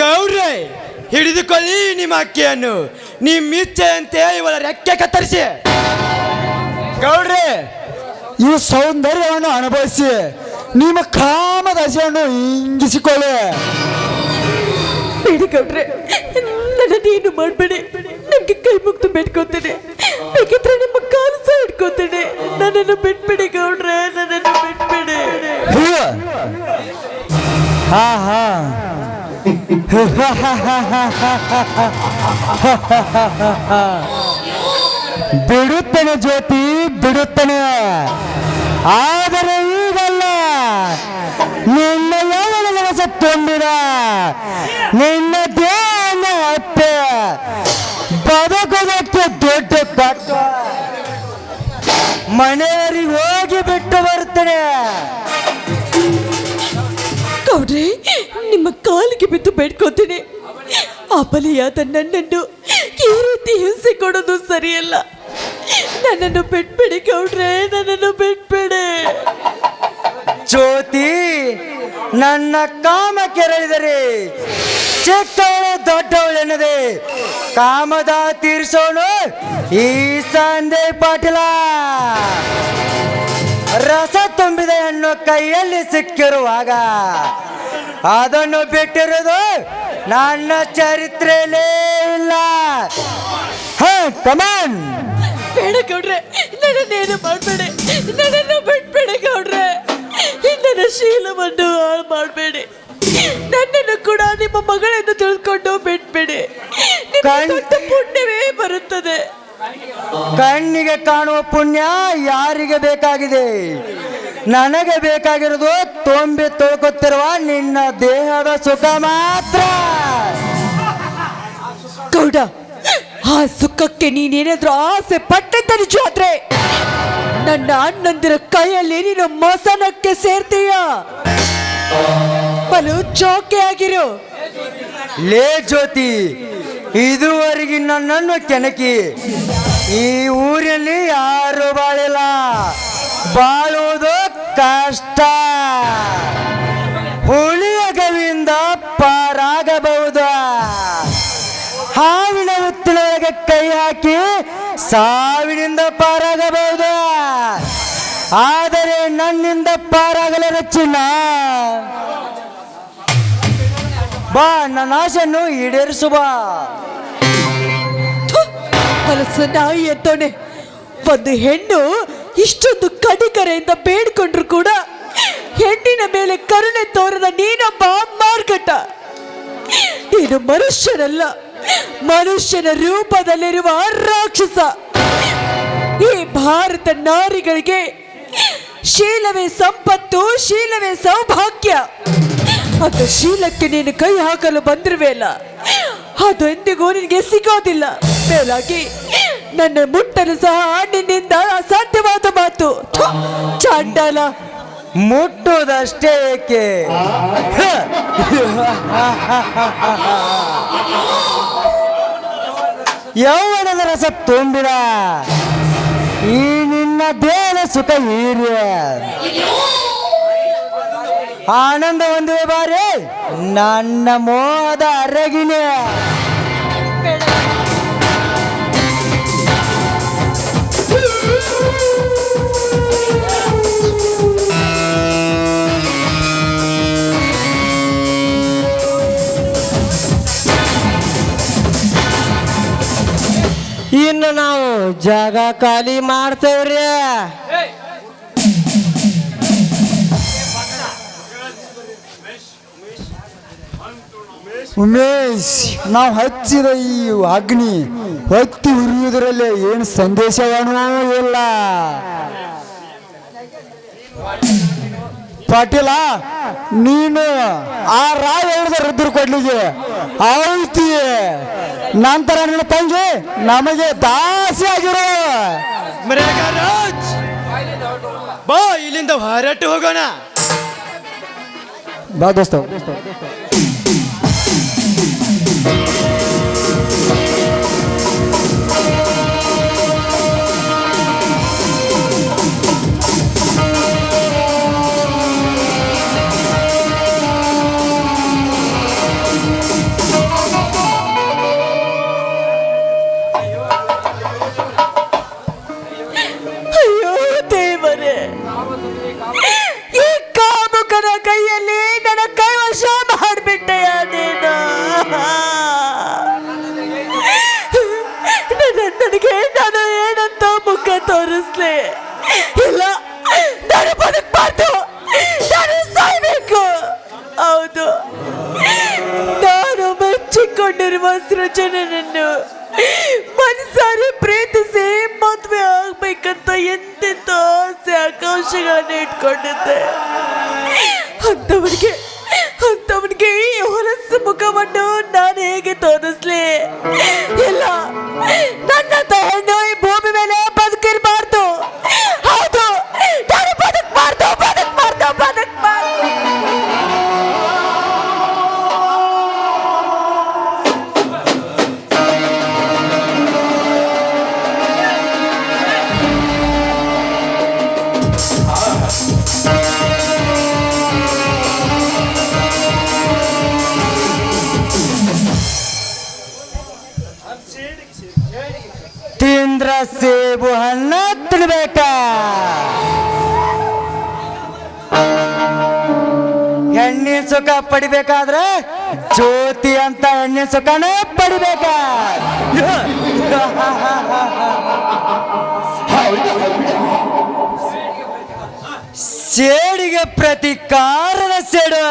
ಗೌಡ್ರೆ, ಹಿಡಿದುಕೊಳ್ಳಿ ನಿಮ್ಮ ಅಕ್ಕಿಯನ್ನು. ನಿಮ್ಮ ಇಚ್ಛೆಯಂತೆ ಇವಳ ರೆಕ್ಕೆ ಕತ್ತರಿಸಿ. ಗೌಡ್ರೆ, ಈ ಸೌಂದರ್ಯವನ್ನು ಅನುಭವಿಸಿ ನಿಮ್ಮ ಕಾಮದ ಹಸಿವನ್ನು ಇಂಗಿಸಿಕೊಳ್ಳಿ. ಬೇಡಿ ಗೌಡ್ರೆ, ನನ್ನದೇನು ಮಾಡಬೇಡಿ. ನಿಮ್ಗೆ ಕೈ ಮುಗ್ದು ಬೇಡ್ಕೋತೇನೆ. ಬೇಕಿದ್ರೆ ನಿಮ್ಮ ಕಾಲು ಸಹ ಹಿಡ್ಕೋತೇನೆ. ನನ್ನನ್ನು ಬಿಟ್ಬಿಡಿ ಗೌಡ್ರೆ, ನನ್ನನ್ನು ಬಿಟ್ಬಿಡಿ. ಹಾ ಹಾ ಬಿಡುತ್ತೇನೆ ಜ್ಯೋತಿ, ಬಿಡುತ್ತೇನೆ. ಆದರೆ ಈಗಲ್ಲ. ನಿನ್ನ ಯಾವ ತುಂಬಿದ ನಿನ್ನ ದೇಹ ಅಪ್ಪೆ ಬದುಕೋದಕ್ಕೆ ದೊಡ್ಡ ಕಟ್ಟ ಮನೆಯವರಿಗೆ ಹೋಗಿ ಬಿಟ್ಟು ಬರ್ತೇನೆ. ಗೌಡ್ರೆ, ನಿಮ್ಮ ಕಾಲಿಗೆ ಬಿದ್ದು ಬೇಡ್ಕೋತೀನಿ. ಆ ಬಲಿಯಾದ ನನ್ನನ್ನು ಈ ರೀತಿ ಹಿಂಸೆ ಕೊಡೋದು ಸರಿಯಲ್ಲ. ನನ್ನನ್ನು ಬಿಟ್ಬಿಡಿ ಗೌಡ್ರೆ, ನನ್ನನ್ನು ಬಿಟ್ಬಿಡಿ. ಜ್ಯೋತಿ, ನನ್ನ ಕಾಮ ಕೆರಳಿದರೆ ಚಿಕ್ಕವಳೆ ದೊಡ್ಡವಳೆನ್ನದೆ ಕಾಮದ ತೀರ್ಸೋನು ಈ ಸಂದೆ ಪಾಟೀಲ. ರಸ ತುಂಬಿದ ಹೆಣ್ಣು ಕೈಯಲ್ಲಿ ಸಿಕ್ಕಿರುವಾಗ ಅದನ್ನು ಬಿಟ್ಟಿರುವುದು ನನ್ನ ಚರಿತ್ರೆಯಲ್ಲೇ ಇಲ್ಲ. ಕಮಾನ್. ಬೇಡ ಗೌಡ್ರೆ, ನನ್ನನ್ನೇನು ಮಾಡಬೇಡಿ, ನನ್ನನ್ನು ಬಿಟ್ಬೇಡಿ ಗೌಡ್ರೆ. ನನ್ನ ಶೀಲವನ್ನು ಹಾಳು ಮಾಡಬೇಡಿ. ನನ್ನನ್ನು ಕೂಡ ನಿಮ್ಮ ಮಗಳೆಂದು ತಿಳ್ಕೊಂಡು ಬಿಟ್ಬೇಡಿ. ದೊಡ್ಡ ಪುಣ್ಯವೇ ಬರುತ್ತದೆ. ಕಣ್ಣಿಗೆ ಕಾಣುವ ಪುಣ್ಯ ಯಾರಿಗೆ ಬೇಕಾಗಿದೆ? ನನಗೆ ಬೇಕಾಗಿರೋದು ತುಂಬಿ ತೊಳ್ಕೊತಿರುವ ನಿನ್ನ ದೇಹದ ಸುಖ ಮಾತ್ರ. ಗೌಡ, ಆ ಸುಖಕ್ಕೆ ನೀನೇನಾದ್ರೂ ಆಸೆ ಪಟ್ಟಿದ್ದ ನಿಜ ಆದ್ರೆ ನನ್ನ ಅಣ್ಣಂದಿರ ಕೈಯಲ್ಲಿ ನೀನು ಮಸನಕ್ಕೆ ಸೇರ್ತೀಯ. ಬಲು ಚೌಕೆ ಆಗಿರು. ಲೇ ಜ್ಯೋತಿ, ಇದುವರೆಗೆ ನನ್ನನ್ನು ಕೆಣಕಿ ಈ ಊರಲ್ಲಿ ಯಾರು ಬಾಳಿಲ್ಲ. ಬಾಳುವುದು ಕಷ್ಟ. ಹುಲಿಯ ಗವಿಯಿಂದ ಪಾರಾಗಬಹುದು. ಹಾವಿನ ಹುತ್ತಿನೊಳಗೆ ಕೈ ಹಾಕಿ ಸಾವಿನಿಂದ ಪಾರಾಗಬಹುದು. ಆದರೆ ನನ್ನಿಂದ ಪಾರಾಗಲಿರ ಚಿನ್ನ. ಬಾ, ನನ್ನ ಆಸೆಯನ್ನು ಈಡೇರಿಸುವ. ಹೊಲಸ ನಾಯಿ ಎತ್ತೋನೆ. ಒಂದು ಹೆಣ್ಣು ಇಷ್ಟೊಂದು ಕಡಿಕರೆಯಿಂದ ಬೇಡ್ಕೊಂಡ್ರು ಕೂಡ ಹೆಣ್ಣಿನ ಮೇಲೆ ಕರುಣೆ ತೋರದ ನೀನೊಬ್ಬ ಮಾರ್ಗಟ. ನೀನು ಮನುಷ್ಯನಲ್ಲ, ಮನುಷ್ಯನ ರೂಪದಲ್ಲಿರುವ ರಾಕ್ಷಸ. ಈ ಭಾರತ ನಾರಿಗಳಿಗೆ ಶೀಲವೇ ಸಂಪತ್ತು, ಶೀಲವೇ ಸೌಭಾಗ್ಯ. ಅದು ಶೀಲಕ್ಕೆ ನೀನು ಕೈ ಹಾಕಲು ಬಂದಿರುವೆಯಲ್ಲ, ಅದು ಎಂದಿಗೂ ನಿನಗೆ ಸಿಗೋದಿಲ್ಲ. ಮೇಲಾಗಿ ನನ್ನ ಮುಟ್ಟಲು ಸಹ ನಿನ್ನಿಂದ ಅಸಾಧ್ಯವಾದ ಮಾತು. ಚಾಂಡಾಲ, ಮುಟ್ಟುವುದಷ್ಟೇ ಏಕೆ? ಯೌವನದ ರಸ ತುಂಬಿದ ಈ ನಿನ್ನ ದೇಹದ ಸುಖ ಹೀರಿ ಆನಂದ ಹೊಂದುವೆ ಬಾರಿ ನನ್ನ ಮೋಹದ ಅರಗಿನೇ. ಇನ್ನು ನಾವು ಜಾಗ ಖಾಲಿ ಮಾಡ್ತೇವ್ರಿ. ಉಮೇಶ್, ನಾವು ಹಚ್ಚಿದ ಈ ಅಗ್ನಿ ಹೊತ್ತಿ ಉರಿಯುವುದರಲ್ಲಿ ಏನು ಸಂದೇಶವೂ ಇಲ್ಲ. ಪಾಟೀಲ, ನೀನು ಆ ರಾಯ ಹೇಳಿದ ರುದ್ರ ಕೊಡ್ಲಿಗೆ ಆಳ್ತಿ. ನಂತರ ನಿನ್ನ ತಂಗಿ ನಮಗೆ ದಾಸಿ ಆಗಿರೋ. ಬಾ, ಇಲ್ಲಿಂದ ಹೊರಟು ಹೋಗೋಣ. ಬಾ ದೋಸ್ತ. ಅಯ್ಯೋ ದೇವರೇ, ಈ ಕಾಮುಕನ ಕೈಯಲ್ಲಿ ನನ್ನ ಕೈವಶ ಮಾಡಬೇಡ. ಇಲ್ಲ, ನಾನು ಬದುಕಬಾರ್ದು, ನಾನು ಸಾಯ್ಬೇಕು. ಹೌದು, ನಾನು ಮೆಚ್ಚಿಕೊಂಡಿರುವ ಸೃಜನನನ್ನು ಮನಸಾರೆ ಪ್ರೀತಿಸಿ ಮದುವೆ ಆಗ್ಬೇಕಂತ ಎಂತೆಂತ ಆಸೆ ಆಕಾಂಕ್ಷೆಗಳನ್ನ ಇಟ್ಕೊಂಡಿದ್ದೆ. ಅಂತವನಿಗೆ ಈ ಹೊಲಸು ಮುಖವನ್ನು ನಾನು ಹೇಗೆ ತೋರಿಸ್ಲಿ? ಇಲ್ಲ, ನನ್ನ ಹೆಣ್ಣು ಈ ಭೂಮಿ ಮೇಲೆ ಬದುಕಿರಬಾರ್ದು. ಹೌದು, ನಾನು ಬದುಕಬಾರ್ದು. ತಿಂದ್ರ ಸೇಬು ಹಣ್ಣ ತಿನ್ಬೇಕ, ಹೆಣ್ಣಿನ ಸುಖ ಪಡಿಬೇಕಾದ್ರೆ ಜ್ಯೋತಿ ಅಂತ ಹೆಣ್ಣಿನ ಸುಖನೇ ಪಡಿಬೇಕ. ಸೇಡಿಗೆ ಪ್ರತಿಕಾರದ ಸೇಡು.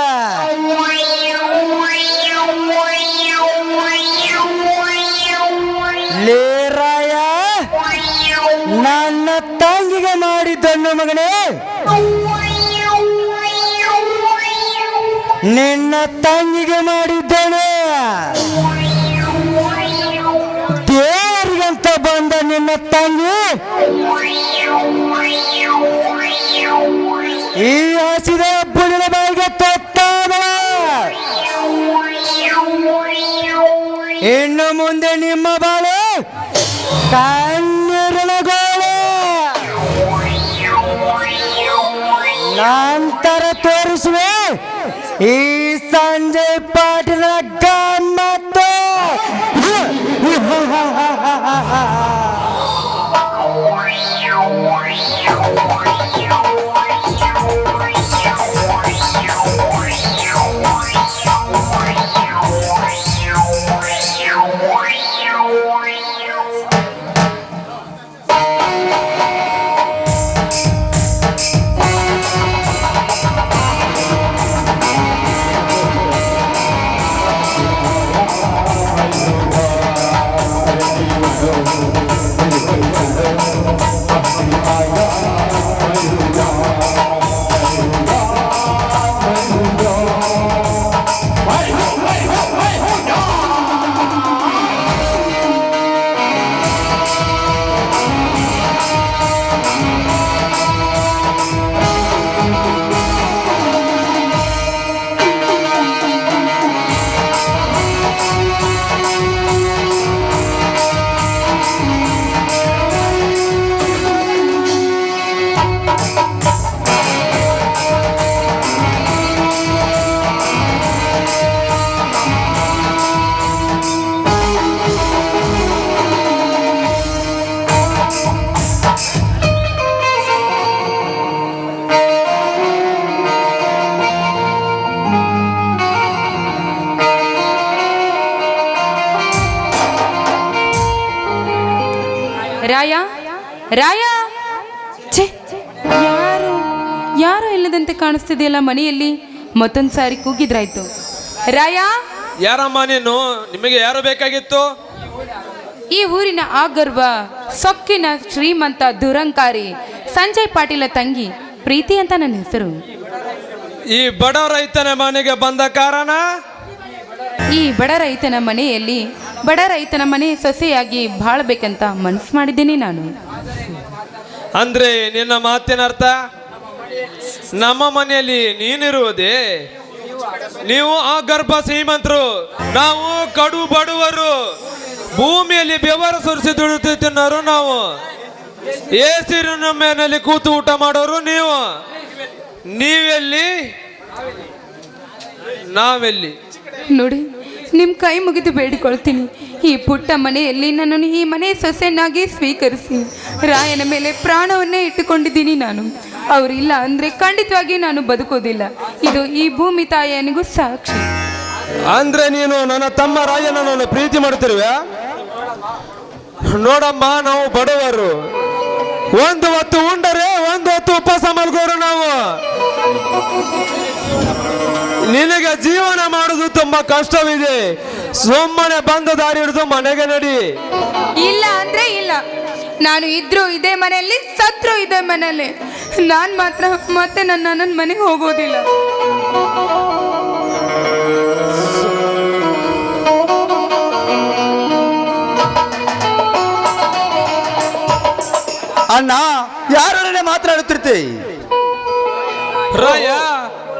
ಲೇರಾಯ, ನನ್ನ ತಂಗಿಗೆ ಮಾಡಿದ್ದನ್ನು ಮಗನೇ, ನಿನ್ನ ತಂಗಿಗೆ ಮಾಡಿದ್ದೇನೆ. ದೇವರಿಗಂತ ಬಂದ ನಿನ್ನ ತಂಗಿ ಈ ಹಸಿದ ಬುಡಿನ ಬಾಯಿಗೆ ತೊತ್ತಾದ. ಇನ್ನು ಮುಂದೆ ನಿಮ್ಮ ಬಾಳು ಕಣ್ಣೀರಿನ ಗೋಳು. ನಂತರ ತೋರಿಸುವೆ ಈ ಸಂಜಯ್ ಪಾಟೀಲ ಗಮ್ಮತ್ತು. ರಾಯ, ರಾಯ, ಛೇ, ಯಾರು ಇಲ್ಲದಂತೆ ಕಾಣಿಸ್ತಿದೆಯಲ್ಲ ಮನೆಯಲ್ಲಿ. ಮತ್ತೊಂದು ಸಾರಿ ಕೂಗಿದ್ರಾಯ್ತು. ರಾಯ, ಯಾರಮ್ಮ ನೀನು? ನಿಮಗೆ ಯಾರು ಬೇಕಾಗಿತ್ತು? ಈ ಊರಿನ ಆಗರ್ವ ಸೊಕ್ಕಿನ ಶ್ರೀಮಂತ ದುರಂಕಾರಿ ಸಂಜಯ್ ಪಾಟೀಲ ತಂಗಿ ಪ್ರೀತಿ ಅಂತ ನನ್ನ ಹೆಸರು. ಈ ಬಡ ರೈತನ ಮನೆಗೆ ಬಂದ ಕಾರಣ? ಈ ಬಡ ರೈತನ ಮನೆಯಲ್ಲಿ ಬಡ ರೈತನ ಮನೆ ಸೊಸೆಯಾಗಿ ಬಾಳ್ಬೇಕಂತ ಮನಸ್ಸು ಮಾಡಿದ್ದೀನಿ ನಾನು. ಅಂದ್ರೆ ನಿನ್ನ ಮಾತಿನ ಅರ್ಥ ನಮ್ಮ ಮನೆಯಲ್ಲಿ ನೀನಿರುವುದೇ? ನೀವು ಆ ಗರ್ಭ ಶ್ರೀಮಂತರು, ನಾವು ಕಡು ಬಡವರು, ಭೂಮಿಯಲ್ಲಿ ಬೆವರು ಸುರಿಸಿ ದುಡಿಯುತ್ತಿನ್ನೋರು ನಾವು, ಏಸಿರಿನ ಮೇನಲ್ಲಿ ಕೂತು ಊಟ ಮಾಡೋರು ನೀವು. ನೀವೆಲ್ಲಿ, ನಾವೆಲ್ಲಿ? ನೋಡಿ, ನಿಮ್ಮ ಕೈ ಮುಗಿದು ಬೇಡಿಕೊಳ್ತೀನಿ, ಈ ಪುಟ್ಟ ಮನೆಯಲ್ಲಿ ನನ್ನನ್ನು ಈ ಮನೆ ಸೊಸೆಯನ್ನಾಗಿ ಸ್ವೀಕರಿಸಿ. ರಾಯನ ಮೇಲೆ ಪ್ರಾಣವನ್ನೇ ಇಟ್ಟುಕೊಂಡಿದ್ದೀನಿ ನಾನು. ಅವರಿಲ್ಲ ಅಂದರೆ ಖಂಡಿತವಾಗಿ ನಾನು ಬದುಕೋದಿಲ್ಲ. ಇದು ಈ ಭೂಮಿ ತಾಯಿಯನಿಗೂ ಸಾಕ್ಷಿ. ಅಂದ್ರೆ ನೀನು ನನ್ನ ತಮ್ಮ ರಾಯನನ್ನು ಪ್ರೀತಿ ಮಾಡುತ್ತಿರುವೆ? ನೋಡಮ್ಮ, ನಾವು ಬಡವರು, ಒಂದು ಹೊತ್ತು ಉಂಡರೆ ಒಂದು ಹೊತ್ತು ಉಪವಾಸ ಮಲ್ಗೋರು ನಾವು. ನಿನಗೆ ಜೀವನ ಮಾಡುವುದು ತುಂಬಾ ಕಷ್ಟವಿದೆ. ಸುಮ್ಮನೆ ಬಂದ ದಾರಿ ಹಿಡಿದು ಮನೆಗೆ ನಡಿ. ಇಲ್ಲ ಅಂದ್ರೆ ಇಲ್ಲ. ನಾನು ಇದ್ರು ಇದೇ ಮನೆಯಲ್ಲಿ, ಸತ್ರು ಇದೇ ಮನೆಯಲ್ಲಿ. ನಾನು ಮಾತ್ರ ಮತ್ತೆ ನನ್ನ ಮನೆಗೆ ಹೋಗೋದಿಲ್ಲ. ಅಣ್ಣ ಯಾರೊಡನೆ ಮಾತನಾಡುತ್ತಿರ್ತಿ? ರಾಯ,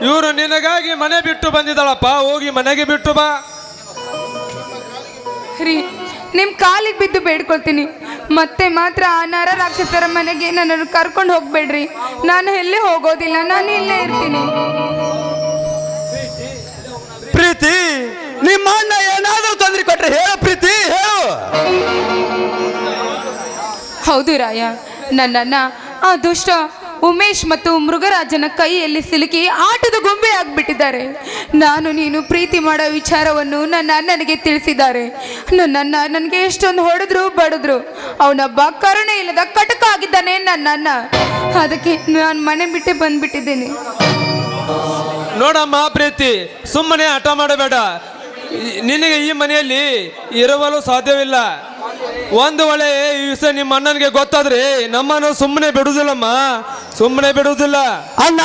ಇವರು ನಿನಗಾಗಿ ಮನೆ ಬಿಟ್ಟು ಬಂದಿದ್ದಾಳಪ್ಪ. ಹೋಗಿ ಮನೆಗೆ ಬಿಟ್ಟು ಬಾ. ರೀ, ನಿಮ್ ಕಾಲಿಗೆ ಬಿದ್ದು ಬೇಡ್ಕೊಳ್ತೀನಿ, ಮತ್ತೆ ಮಾತ್ರ ಆ ನರ ರಾಕ್ಷಸರ ಮನೆಗೆ ನನ್ನನ್ನು ಕರ್ಕೊಂಡು ಹೋಗ್ಬೇಡ್ರಿ. ನಾನು ಎಲ್ಲೇ ಹೋಗೋದಿಲ್ಲ, ನಾನು ಇಲ್ಲೇ ಇರ್ತೀನಿ. ಪ್ರೀತಿ, ನಿಮ್ಮ ಅಣ್ಣ ಏನಾದರೂ ತೊಂದರೆ ಕೊಟ್ರೆ ಹೇಳು ಪ್ರೀತಿ, ಹೇಳು. ಹೌದು ರಾಯ, ನನ್ನನ್ನ ಆ ದುಷ್ಟ ಉಮೇಶ್ ಮತ್ತು ಮೃಗರಾಜನ ಕೈಯಲ್ಲಿ ಸಿಲುಕಿ ಆಟದ ಗೊಂಬೆ ಆಗ್ಬಿಟ್ಟಿದ್ದಾರೆ. ನಾನು ನೀನು ಪ್ರೀತಿ ಮಾಡೋ ವಿಚಾರವನ್ನು ನನ್ನ ಅಣ್ಣನಿಗೆ ತಿಳಿಸಿದ್ದಾರೆ. ನನ್ನನ್ನ ನನಗೆ ಎಷ್ಟೊಂದು ಹೊಡೆದ್ರು ಬಡಿದ್ರು. ಅವನೊಬ್ಬ ಕರುಣೆ ಇಲ್ಲದ ಕಟಕ ಆಗಿದ್ದಾನೆ ನನ್ನ ಅಣ್ಣ. ಅದಕ್ಕೆ ನಾನು ಮನೆ ಬಿಟ್ಟೆ ಬಂದ್ಬಿಟ್ಟಿದ್ದೇನೆ. ನೋಡಮ್ಮ ಪ್ರೀತಿ, ಸುಮ್ಮನೆ ಹಠ ಮಾಡಬೇಡ. ನಿನಗೆ ಈ ಮನೆಯಲ್ಲಿ ಇರಲು ಸಾಧ್ಯವಿಲ್ಲ. ಒಂದು ವೇಳೆ ಈ ವಿಷಯ ನಿಮ್ಮ ಅಣ್ಣನಿಗೆ ಗೊತ್ತಾದ್ರೆ ನಮ್ಮನ್ನು ಸುಮ್ಮನೆ ಬಿಡುವುದಿಲ್ಲಮ್ಮ, ಸುಮ್ಮನೆ ಬಿಡುವುದಿಲ್ಲ. ಅಣ್ಣ,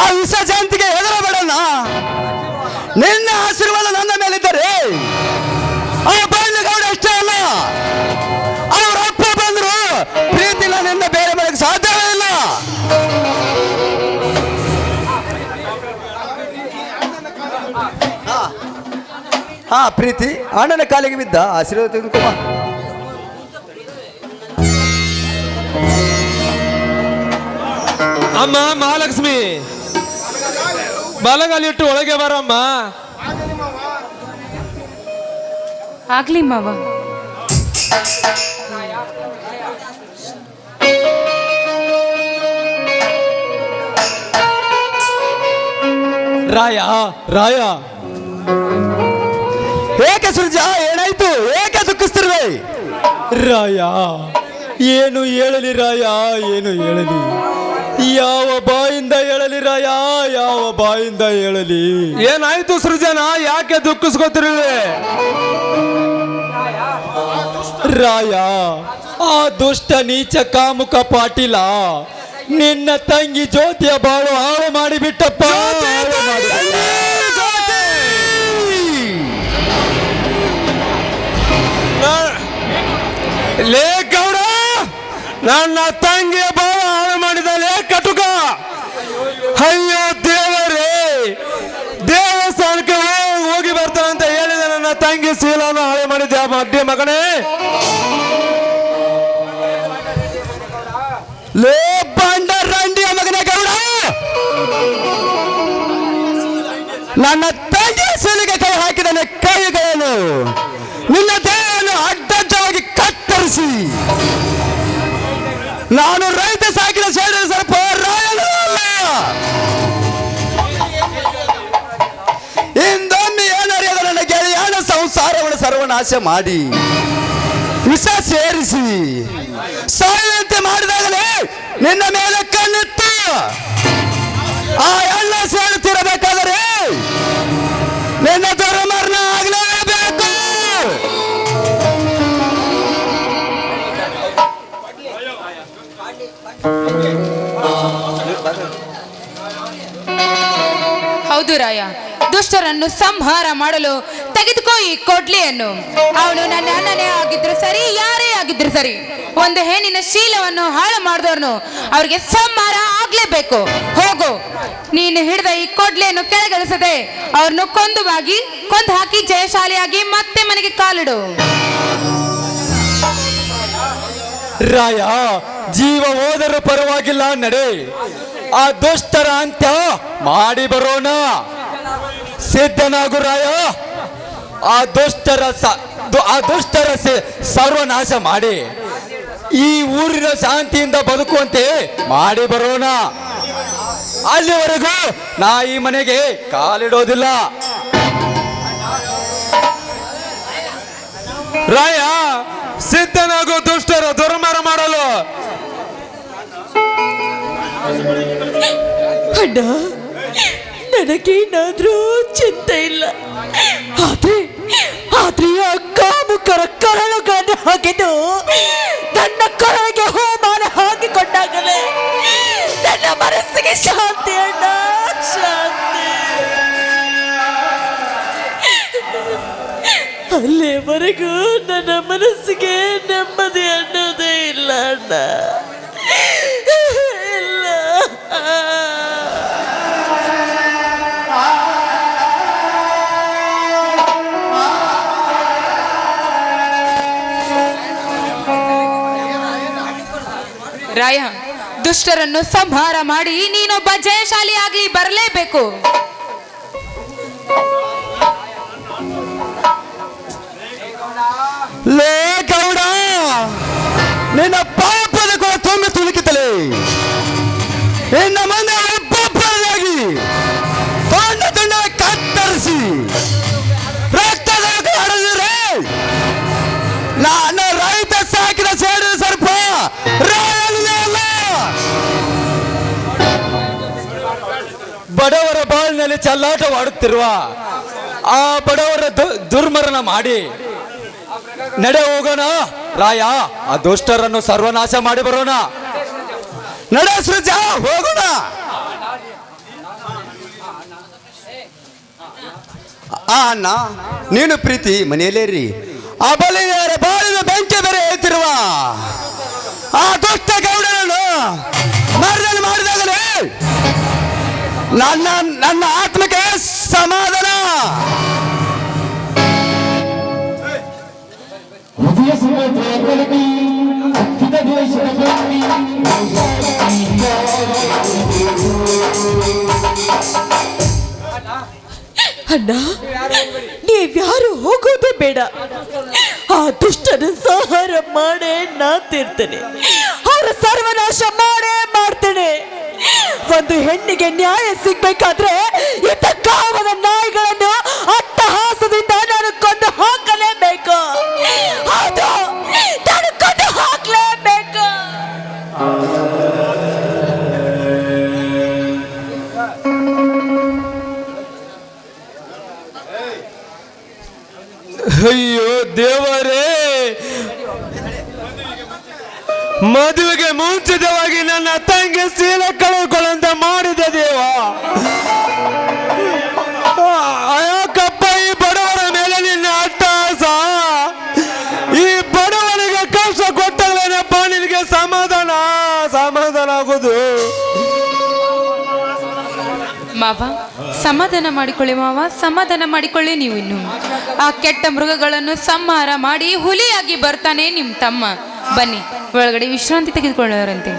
ಆ ವಿಷ ಜಯಂತಿಗೆ ಹೆದರಬೇಡಣ್ಣ. ನಿನ್ನ ಆಶೀರ್ವಾದ ನನ್ನ ಮೇಲಿದ್ದರೆ ಆ ಬೈಲುಗೌಡ ಅಷ್ಟೇ ಅಲ್ಲ, ಅವ್ರ ಅಪ್ಪ ಬಂದ್ರು ಪ್ರೀತಿನ ನಿನ್ನ ಬೇರೆ ಮಾಡಕ್ಕೆ ಸಾಧ್ಯವೇ ಇಲ್ಲ. ಹಾ ಪ್ರೀತಿ, ಅಣ್ಣನ ಕಾಲಿಗೆ ಬಿದ್ದ ಆಶೀರ್ವಾದ ತೆಗೆದುಕೊಮ್ಮ. ಅಮ್ಮ ಮಹಾಲಕ್ಷ್ಮಿ, ಬಲಗಾಲಿಟ್ಟು ಒಳಗೆ ಬರಮ್ಮ. ಆಗ್ಲಿ ಮಾವ. ರಾಯ ರಾಯ, ಏಕೆ ಸುರ್ಜಾ, ಏನಾಯ್ತು? ಏಕೆ ದುಃಖಿಸ್ತಿರುವೆ? ರಾಯ, ಏನು ಹೇಳಲಿ ರಾಯ, ಏನು ಹೇಳಲಿ? ಯಾವ ಬಾಯಿಂದ ಹೇಳಲಿ ರಾಯ, ಯಾವ ಬಾಯಿಂದ ಹೇಳಲಿ? ಏನಾಯ್ತು ಸೃಜನ, ಯಾಕೆ ದುಃಖಿಸ್ಕೊತಿರುವೆ? ರಾಯ, ಆ ದುಷ್ಟ ನೀಚ ಕಾಮುಕ ಪಾಟೀಲ ನಿನ್ನ ತಂಗಿ ಜ್ಯೋತಿಯ ಬಾಳು ಹಾಳು ಮಾಡಿಬಿಟ್ಟಪ್ಪ, ಹಾಳು ಮಾಡಿಬಿಟ್ಟ. ಲೇ ಗೌಡ, ನನ್ನ ತಂಗಿಯ ಬಾಳ ಹಾಳು ಮಾಡಿದಲೇ ಕಟುಕ. ಅಯ್ಯೋ ದೇವರೇ, ದೇವಸ್ಥಾನಕ್ಕೆ ಹೋಗಿ ಬರ್ತಾನಂತ ಹೇಳಿದ ನನ್ನ ತಂಗಿ ಶೀಲನ ಹಾಳು ಮಾಡಿದ್ದೆ ಅಡ್ಡಿ ಮಗನೇ. ಲೇ ಬಂಡ ರಂಡಿಯ ಮಗನ ಗೌಡ, ನನ್ನ ತಂಗಿ ಸೀಲಿಗೆ ಕೈ ಹಾಕಿದನೆ ಕೈಗಳನ್ನು ನಿನ್ನ ದೇಹವನ್ನು ಅಡ್ಡಡ್ಡವಾಗಿ ಕತ್ತರಿಸಿ ನಾನು ರೈತ ಸಾಕಿದ ಸೇರಿದ ಸ್ವಲ್ಪ ರಾಯಲ್ಲ. ಇಂದೊಮ್ಮೆ ಏನರಿಯದ ನನ್ನ ಗೆಳೆಯನ ಸಂಸಾರವನ್ನು ಸರ್ವನಾಶ ಮಾಡಿ ವಿಷ ಸೇರಿಸಿ ಸಾಯುವಂತೆ ಮಾಡಿದಾಗಲೇ ನಿನ್ನ ಮೇಲೆ ಕಣ್ಣಿತ್ತು. ಆ ಎಲ್ಲ ಸೇರುತ್ತಿರಬೇಕಾದರೆ ನಿನ್ನ ದುರ್ಮರಣ ಆಗಲೇಬೇಕು. ಹೌದು ರಾಯ, ದುಷ್ಟರನ್ನು ಸಂಹಾರ ಮಾಡಲು ತೆಗೆದುಕೋ ಈ ಕೊಡ್ಲಿಯನ್ನು. ಅವನು ನನ್ನ ಅಣ್ಣನೇ ಆಗಿದ್ರು ಸರಿ, ಯಾರೇ ಆಗಿದ್ರು ಸರಿ, ಒಂದು ಹೆಣ್ಣಿನ ಶೀಲವನ್ನು ಹಾಳು ಮಾಡಿದವ್ರನ್ನು ಅವ್ರಿಗೆ ಸಂಹಾರ ಆಗ್ಲೇಬೇಕು. ಹೋಗು, ನೀನು ಹಿಡಿದ ಈ ಕೊಡ್ಲಿಯನ್ನು ಕೆಳಗಿಳಿಸದೆ ಅವ್ರನ್ನು ಕೊಂದು ಹಾಕಿ ಜಯಶಾಲಿಯಾಗಿ ಮತ್ತೆ ಮನೆಗೆ ಕಾಲಿಡು. ರಾಯ, ಜೀವ ಹೋದರೂ ಪರವಾಗಿಲ್ಲ, ನಡೆ. ಆ ದುಷ್ಟರ ಅಂತ್ಯ ಮಾಡಿ ಬರೋಣ. ಸಿದ್ಧನಾಗು ರಾಯ. ಆ ದುಷ್ಟರ ಸರ್ವನಾಶ ಮಾಡಿ ಈ ಊರಿನ ಶಾಂತಿಯಿಂದ ಬದುಕುವಂತೆ ಮಾಡಿ ಬರೋಣ. ಅಲ್ಲಿವರೆಗೂ ನಾ ಈ ಮನೆಗೆ ಕಾಲಿಡೋದಿಲ್ಲ. ರಾಯ, ಸಿದ್ಧನಾಗು ದುಷ್ಟರ ದುರ್ಮಾರ ಮಾಡಲು. ಅಣ್ಣ, ನನಗೇನಾದ್ರೂ ಚಿಂತೆ ಇಲ್ಲ. ಆದ್ರೆ ಆ ಕಾಮುಕರ ಕರಳುಗಳನ್ನು ಹಾಕಿದ್ದು ನನ್ನ ಕರಳಿಗೆ ಹೋಮಾನ ಹಾಕಿಕೊಂಡಾಗಲೇ ನನ್ನ ಮನಸ್ಸಿಗೆ ಶಾಂತಿ ಅಣ್ಣ, ಶಾಂತಿ. ಅಲ್ಲಿವರೆಗೂ ನನ್ನ ಮನಸ್ಸಿಗೆ ನೆಮ್ಮದಿ ಅನ್ನೋದೇ ಇಲ್ಲ ಅಣ್ಣ, ಇಲ್ಲ. ರಾಯ, ದುಷ್ಟರನ್ನು ಸಂಹಾರ ಮಾಡಿ ನೀನೊಬ್ಬ ಜಯಶಾಲಿ ಆಗ್ಲಿ ಬರಲೇಬೇಕು. ಲೇ ಗೌಡ, ನಿನ್ನ ಪಾಪದ ಕೊಳ ತುಂಬಿ ತುಳುಕಿತಲೆ. ಇನ್ನ ಮುಂದೆ ಒಬ್ಬೊಬ್ಬರಾಗಿ ತೊಂಡ ತುಂಡ ಕತ್ತರಿಸಿ ರಕ್ತದ ಹರಿದ್ರೆ ನಾನು ರೈತ ಸಾಕಿದ ಸೇಡಿದ ಸರ್ಪ ರಾಯಲಿದೆ ಅಲ್ಲ. ಬಡವರ ಬಾಳಿನಲ್ಲಿ ಚೆಲ್ಲಾಟವಾಡುತ್ತಿರುವ ಆ ಬಡವರ ದುರ್ಮರಣ ಮಾಡಿ ನಡೆ ಹೋಗೋಣ ರಾಯ. ಆ ದುಷ್ಟರನ್ನು ಸರ್ವನಾಶ ಮಾಡಿ ಬರೋಣ. ನಡೆ ಸೃಜ, ಹೋಗೋಣ. ಅಣ್ಣ, ನೀನು ಪ್ರೀತಿ ಮನೆಯಲ್ಲೇರಿ ಆ ಬಲಿಯರ ಬಾಳಿನ ಬೆಂಕಿ ಬೇರೆ ಏತಿರುವ ಆ ದುಷ್ಟ ಗೌಡನನ್ನು ಮರ್ದನೆ ಮಾಡಿದಾಗಲೇ ನನ್ನ ಆತ್ಮಕ್ಕೆ ಸಮಾಧಾನ. ಅಣ್ಣ, ನೀವ್ಯಾರು ಹೋಗೋದೇ ಬೇಡ. ಆ ದುಷ್ಟನ ಸಂಹಾರ ಮಾಡೇ ನಾತಿರ್ತೇನೆ, ಅವರ ಸರ್ವನಾಶ ಮಾಡೇ ಮಾಡ್ತೇನೆ. ಒಂದು ಹೆಣ್ಣಿಗೆ ನ್ಯಾಯ ಸಿಗ್ಬೇಕಾದ್ರೆ ಇಂಥ ಕಾಮದ ನಾಯಿಗಳನ್ನು ಅಟ್ಟಹಾಸದಿಂದ ನಾನು ಕೊಂದು ಹಾಕಲೇಬೇಕು. ಹೌದು, ನಾನು ಕೊಂದು ಹಾಕಲೇಬೇಕು. ಅಯ್ಯೋ ದೇವರೇ, ಮದುವೆಗೆ ಮುಂಚಿತವಾಗಿ ನನ್ನ ತಂಗಿ ಶೀಲ ಕಳೆದುಕೊಳ್ಳಂತ ಮಾಡಿದ ದೇವ. ಯಾಕಪ್ಪ ಈ ಬಡವರ ಮೇಲೆ ನಿನ್ನ ಅಟ್ಟಹಾಸ? ಈ ಬಡವನಿಗೆ ಕಷ್ಟ ಕೊಟ್ಟಾಗಲೇನಪ್ಪ ನಿನಗೆ ಸಮಾಧಾನ ಆಗೋದು? ಮಾವ, ಸಮಾಧಾನ ಮಾಡಿಕೊಳ್ಳಿ ಮಾವ, ಸಮಾಧಾನ ಮಾಡಿಕೊಳ್ಳಿ. ನೀವು ಇನ್ನು ಆ ಕೆಟ್ಟ ಮೃಗಗಳನ್ನು ಸಂಹಾರ ಮಾಡಿ ಹುಲಿಯಾಗಿ ಬರ್ತಾನೆ ನಿಮ್ಮ ತಮ್ಮ. ಬನ್ನಿ, ಒಳಗಡೆ ವಿಶ್ರಾಂತಿ ತೆಗೆದುಕೊಳ್ಳೋರಂತೆ.